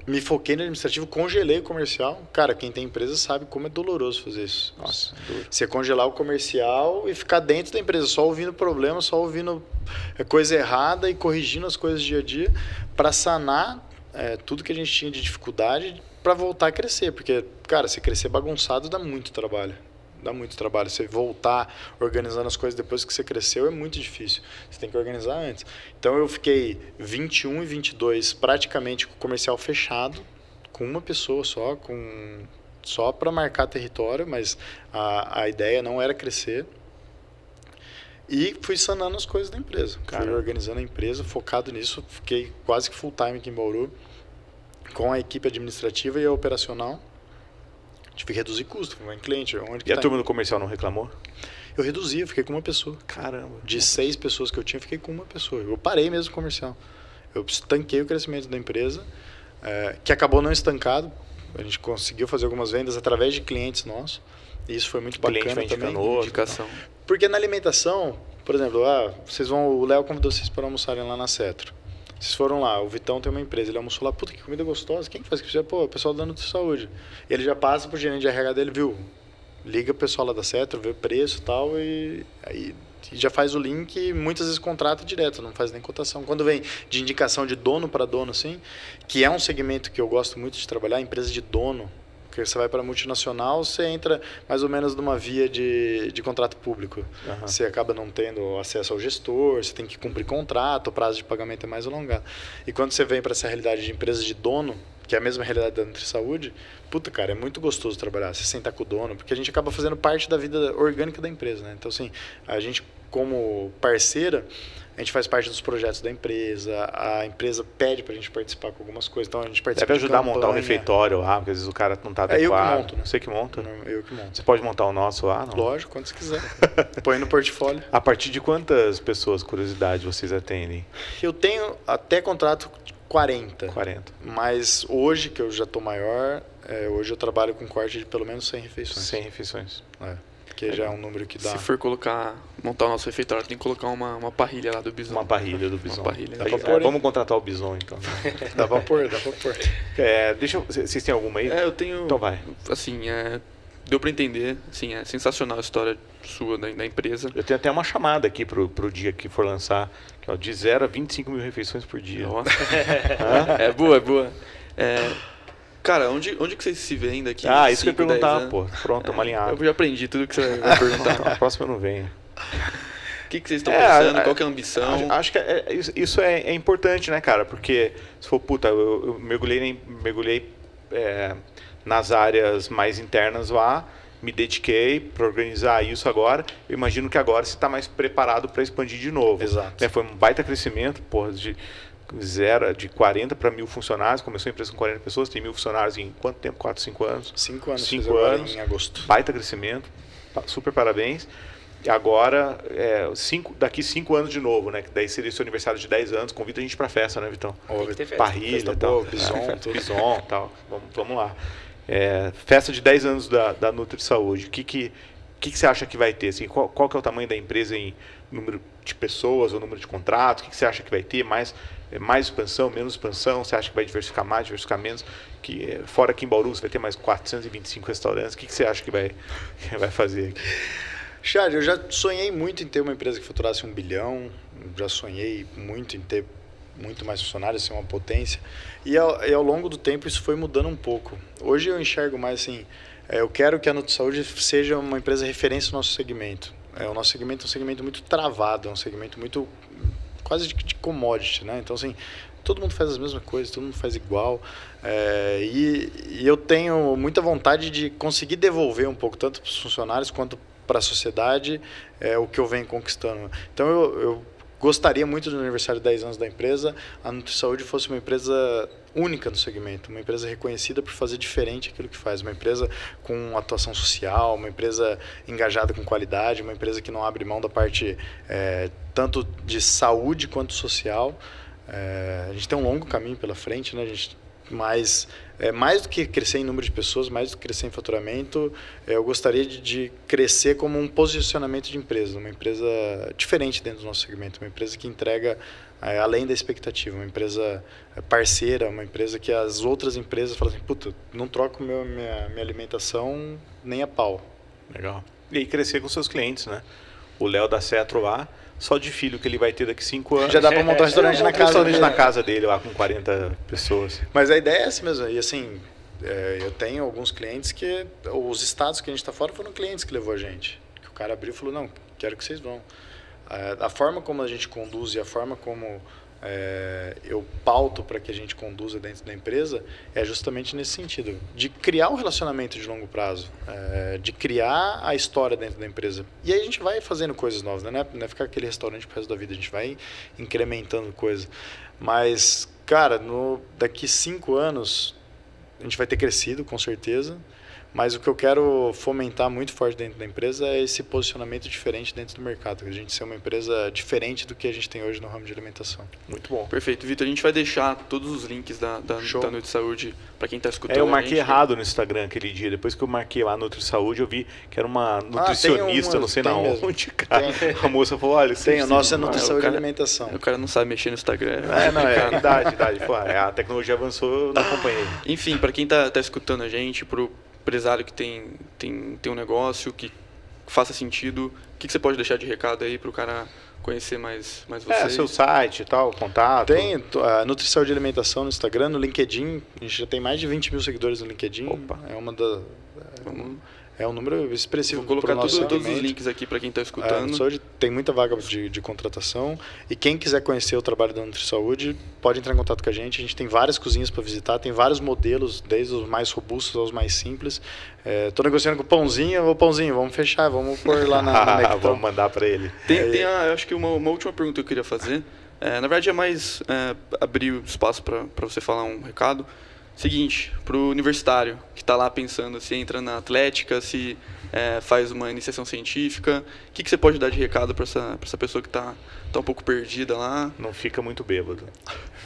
me foquei no administrativo, congelei o comercial. Cara, quem tem empresa sabe como é doloroso fazer isso. Nossa, duro. Você congelar o comercial e ficar dentro da empresa, só ouvindo problema, só ouvindo coisa errada e corrigindo as coisas dia a dia para sanar tudo que a gente tinha de dificuldade para voltar a crescer. Porque, cara, se crescer bagunçado dá muito trabalho. Dá muito trabalho. Você voltar organizando as coisas depois que você cresceu é muito difícil. Você tem que organizar antes. Então eu fiquei 21 e 22 praticamente com o comercial fechado, com uma pessoa só para marcar território, mas a ideia não era crescer. E fui sanando as coisas da empresa. Fui organizando a empresa, focado nisso. Fiquei quase que full time aqui em Bauru, com a equipe administrativa e a operacional. Tive que reduzir custo, vai em cliente. Onde que E a tá turma do comercial não reclamou? Eu reduzi, eu fiquei com uma pessoa. Caramba. De 6 pessoas que eu tinha, eu fiquei com uma pessoa. Eu parei mesmo o comercial. Eu estanquei o crescimento da empresa, que acabou não estancado. A gente conseguiu fazer algumas vendas através de clientes nossos. E isso foi muito bacana também. Indicação. Porque na alimentação, por exemplo, o Léo convidou vocês para almoçarem lá na Cetro. Vocês foram lá, o Vitão tem uma empresa, ele almoçou lá, puta, que comida gostosa, quem que faz isso? Pô, o pessoal da Nutri-Saúde. Ele já passa pro gerente de RH dele, viu? Liga o pessoal lá da Cetro, vê o preço e tal, e aí já faz o link e muitas vezes contrata direto, não faz nem cotação. Quando vem de indicação de dono para dono, assim, que é um segmento que eu gosto muito de trabalhar, empresa de dono, porque você vai para multinacional, você entra mais ou menos numa via de contrato público. Uhum. Você acaba não tendo acesso ao gestor, você tem que cumprir contrato, o prazo de pagamento é mais alongado. E quando você vem para essa realidade de empresa de dono, que é a mesma realidade da Nutri-Saúde, puta, cara, é muito gostoso trabalhar, você sentar com o dono, porque a gente acaba fazendo parte da vida orgânica da empresa, né? Então, assim, a gente, como parceira, a gente faz parte dos projetos da empresa, a empresa pede pra gente participar com algumas coisas, então a gente participa. Deve ajudar a montar um refeitório lá, porque às vezes o cara não tá adequado. Eu que monto, né? Você que monta? Não, eu que monto. Você pode montar o nosso lá, não? Lógico, quando você quiser. Põe no portfólio. A partir de quantas pessoas, curiosidade, vocês atendem? Eu tenho até contrato 40. 40. Mas hoje, que eu já tô maior, hoje eu trabalho com corte de pelo menos 100 refeições. 100 refeições. Que já é um número que dá. Se for montar o nosso refeitório, tem que colocar uma parrilha lá do Bison. Uma parrilha do Bison. Uma parrilha. Dá pra pôr, hein? Vamos contratar o Bison, então. Dá pra pôr. Vocês têm alguma aí? Eu tenho... Então vai. Assim, deu pra entender. Assim, é sensacional a história sua da empresa. Eu tenho até uma chamada aqui pro dia que for lançar, que é de 0 a 25 mil refeições por dia. Nossa. É boa. Cara, onde que vocês se veem daqui? Isso que eu ia 5, 10 perguntar, anos? pô. Pronto, estamos alinhados. Eu já aprendi tudo que você vai perguntar. A próxima eu não venho. O que vocês estão pensando? Qual que é a ambição? Acho que isso é importante, né, cara? Porque se for, eu mergulhei nas áreas mais internas lá, me dediquei para organizar isso agora. Eu imagino que agora você está mais preparado para expandir de novo. Exato. Foi um baita crescimento, porra, de 40 para 1.000 funcionários. Começou a empresa com 40 pessoas, tem 1.000 funcionários em quanto tempo? 4, 5 anos? 5 anos. 5 anos. Em agosto. Baita crescimento. Super parabéns. E agora, daqui 5 anos de novo, né? Que daí seria seu aniversário de 10 anos. Convida a gente para festa, né, Vitão? Tem que ter festa. Parrilha Festa e tal. boa, Bison, E tal. Vamos lá. Festa de 10 anos da Nutri-Saúde. O que você acha que vai ter? Assim, qual que é o tamanho da empresa em número de pessoas ou número de contratos? O que você acha que vai ter? Mais expansão, menos expansão? Você acha que vai diversificar mais, diversificar menos? Fora aqui em Bauru, você vai ter mais 425 restaurantes. O que você acha que vai fazer aqui? Chad, eu já sonhei muito em ter uma empresa que faturasse 1 bilhão. Já sonhei muito em ter muito mais funcionários, ser uma potência. E ao longo do tempo isso foi mudando um pouco. Hoje eu enxergo mais assim, eu quero que a Nutri-Saúde seja uma empresa referência no nosso segmento. O nosso segmento é um segmento muito travado, é um segmento muito quase de commodity, né? Então, assim, todo mundo faz as mesmas coisas, todo mundo faz igual. E eu tenho muita vontade de conseguir devolver um pouco, tanto para os funcionários quanto para a sociedade, o que eu venho conquistando. Então, eu gostaria muito do aniversário de 10 anos da empresa, a Nutri-Saúde fosse uma empresa única no segmento, uma empresa reconhecida por fazer diferente aquilo que faz, uma empresa com atuação social, uma empresa engajada com qualidade, uma empresa que não abre mão da parte tanto de saúde quanto social. A gente tem um longo caminho pela frente, né? Mas mais do que crescer em número de pessoas, mais do que crescer em faturamento, eu gostaria de crescer como um posicionamento de empresa, uma empresa diferente dentro do nosso segmento, uma empresa que entrega além da expectativa, uma empresa parceira, uma empresa que as outras empresas falam assim, puta, não troco minha alimentação nem a pau. Legal. E aí crescer com seus clientes, né? O Léo da Cetro lá, só de filho que ele vai ter daqui 5 anos. Já dá para montar um restaurante na casa. Restaurante na casa dele lá com 40 pessoas. Mas a ideia é essa mesmo. E assim, eu tenho alguns clientes que os estados que a gente está fora foram clientes que levou a gente. Que o cara abriu e falou, não, quero que vocês vão. A forma como a gente conduz e a forma como eu pauto para que a gente conduza dentro da empresa é justamente nesse sentido, de criar um relacionamento de longo prazo, de criar a história dentro da empresa. E aí a gente vai fazendo coisas novas, né? Não é ficar aquele restaurante pro resto da vida, a gente vai incrementando coisas. Mas, cara, daqui 5 anos a gente vai ter crescido, com certeza, Mas o que eu quero fomentar muito forte dentro da empresa é esse posicionamento diferente dentro do mercado, a gente ser uma empresa diferente do que a gente tem hoje no ramo de alimentação. Muito bom. Perfeito, Vitor. A gente vai deixar todos os links da Nutri Saúde para quem está escutando. Eu marquei errado no Instagram aquele dia. Depois que eu marquei lá Nutri Saúde, eu vi que era uma nutricionista, não sei na onde, cara. A moça falou, olha... Tem, o nosso é Nutri Saúde e Alimentação. O cara não sabe mexer no Instagram. É idade. Pô, a tecnologia avançou, eu não acompanhei. Enfim, para quem tá escutando a gente, pro empresário que tem um negócio que faça sentido, o que você pode deixar de recado aí pro cara conhecer mais você? Seu site e tal, contato. Tem a Nutri Saúde e Alimentação no Instagram, no LinkedIn. A gente já tem mais de 20 mil seguidores no LinkedIn. Opa. É um número expressivo. Vou colocar pro nosso todos os links aqui para quem está escutando. Saúde tem muita vaga de contratação. E quem quiser conhecer o trabalho da Nutri Saúde, pode entrar em contato com a gente. A gente tem várias cozinhas para visitar, tem vários modelos, desde os mais robustos aos mais simples. Estou negociando com o Pãozinho. Ô, Pãozinho, vamos fechar, vamos pôr lá na Nectão. Vamos mandar para ele. Eu acho que uma última pergunta que eu queria fazer. Na verdade, é mais abrir o espaço para você falar um recado. Seguinte, para o universitário que está lá pensando se entra na atlética, se faz uma iniciação científica, o que você pode dar de recado para essa pessoa que está um pouco perdida lá? Não fica muito bêbado.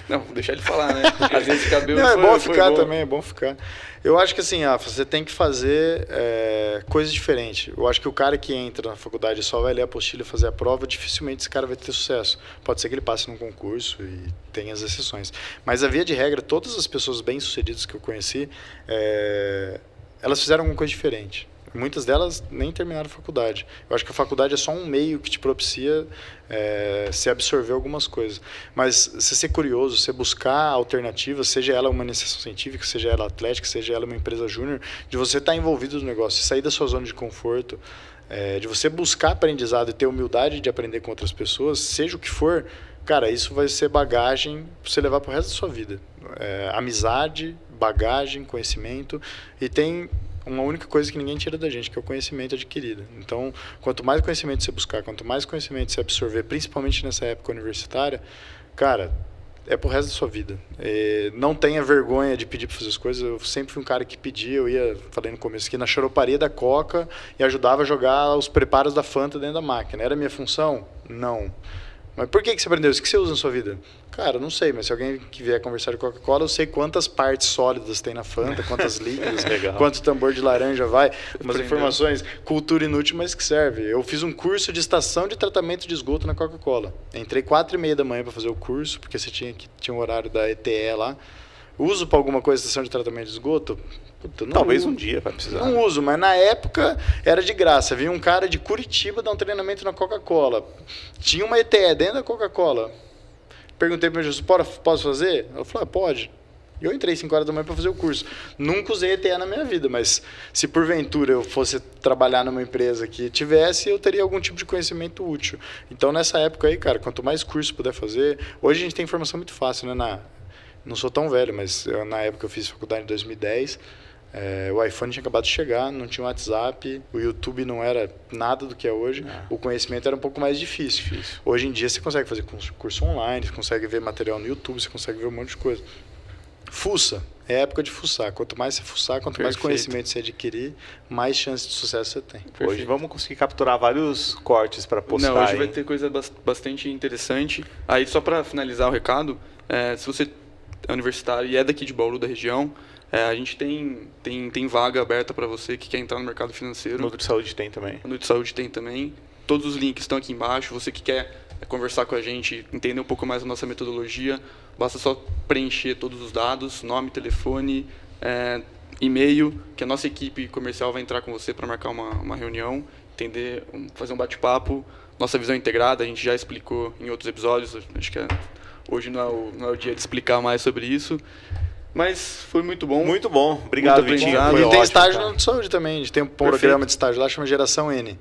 Não, vou deixar ele falar, né? Às vezes ficar bêbado. Não, é bom ficar também, é bom ficar. Eu acho que assim, você tem que fazer coisas diferentes. Eu acho que o cara que entra na faculdade e só vai ler a apostila e fazer a prova, dificilmente esse cara vai ter sucesso. Pode ser que ele passe num concurso e tem as exceções. Mas a via de regra, todas as pessoas bem-sucedidas que eu conheci, elas fizeram alguma coisa diferente. Muitas delas nem terminaram a faculdade. Eu acho que a faculdade é só um meio que te propicia se absorver algumas coisas. Mas se ser curioso, se buscar alternativas, seja ela uma iniciação científica, seja ela atlética, seja ela uma empresa júnior, de você estar envolvido no negócio, sair da sua zona de conforto, de você buscar aprendizado e ter humildade de aprender com outras pessoas, seja o que for, cara, isso vai ser bagagem para você levar para o resto da sua vida. Amizade, bagagem, conhecimento, e tem uma única coisa que ninguém tira da gente, que é o conhecimento adquirido. Então, quanto mais conhecimento você buscar, quanto mais conhecimento você absorver, principalmente nessa época universitária, cara, é pro resto da sua vida. Não tenha vergonha de pedir para fazer as coisas. Eu sempre fui um cara que pedia, falei no começo aqui, na xaroparia da Coca e ajudava a jogar os preparos da Fanta dentro da máquina. Era minha função? Não. Mas por que você aprendeu isso? O que você usa na sua vida? Cara, não sei, mas se alguém que vier conversar de Coca-Cola, eu sei quantas partes sólidas tem na Fanta, quantas líquidas, quanto tambor de laranja vai. Umas informações, cultura inútil, mas que serve. Eu fiz um curso de estação de tratamento de esgoto na Coca-Cola. Entrei 4h30 da manhã para fazer o curso, porque você tinha um horário da ETE lá. Uso para alguma coisa a estação de tratamento de esgoto? Puta, talvez um dia vai precisar. Não uso, mas na época era de graça. Vinha um cara de Curitiba dar um treinamento na Coca-Cola. Tinha uma ETE dentro da Coca-Cola. Perguntei para o meu gestor, posso fazer? Ela falou, pode. E eu entrei 5 horas da manhã para fazer o curso. Nunca usei ETE na minha vida, mas se porventura eu fosse trabalhar numa empresa que tivesse, eu teria algum tipo de conhecimento útil. Então, nessa época aí, cara, quanto mais curso puder fazer... Hoje a gente tem informação muito fácil, né? Não sou tão velho, mas na época eu fiz faculdade em 2010... o iPhone tinha acabado de chegar, não tinha WhatsApp, o YouTube não era nada do que é hoje, o conhecimento era um pouco mais difícil. Hoje em dia você consegue fazer curso online, você consegue ver material no YouTube, você consegue ver um monte de coisa. Fuça, é época de fuçar. Quanto mais você fuçar, quanto mais conhecimento você adquirir, mais chance de sucesso você tem. Perfeito. Hoje vamos conseguir capturar vários cortes para postar. Não, hoje vai ter coisa bastante interessante. Aí só para finalizar o recado, se você é universitário e é daqui de Bauru, da região, a gente tem vaga aberta para você que quer entrar no mercado financeiro. No Nutri Saúde tem também. No Nutri Saúde tem também. Todos os links estão aqui embaixo. Você que quer conversar com a gente, entender um pouco mais da nossa metodologia, basta só preencher todos os dados, nome, telefone, e-mail, que a nossa equipe comercial vai entrar com você para marcar uma reunião, fazer um bate-papo. Nossa visão integrada, a gente já explicou em outros episódios. Acho que hoje não é o dia de explicar mais sobre isso. Mas foi muito bom. Muito bom. Obrigado, Vitinho. A gente tem estágio na Saúde também. A gente tem um programa de estágio lá, chama Geração N.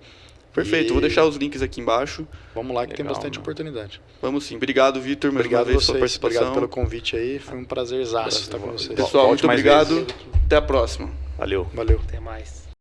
Perfeito. Vou deixar os links aqui embaixo. Vamos lá que tem bastante oportunidade. Vamos sim. Obrigado, Vitor. Obrigado pela sua participação. Obrigado pelo convite aí. Foi um prazerzaço estar com vocês. Pessoal, muito obrigado. Até a próxima. Valeu. Valeu. Até mais.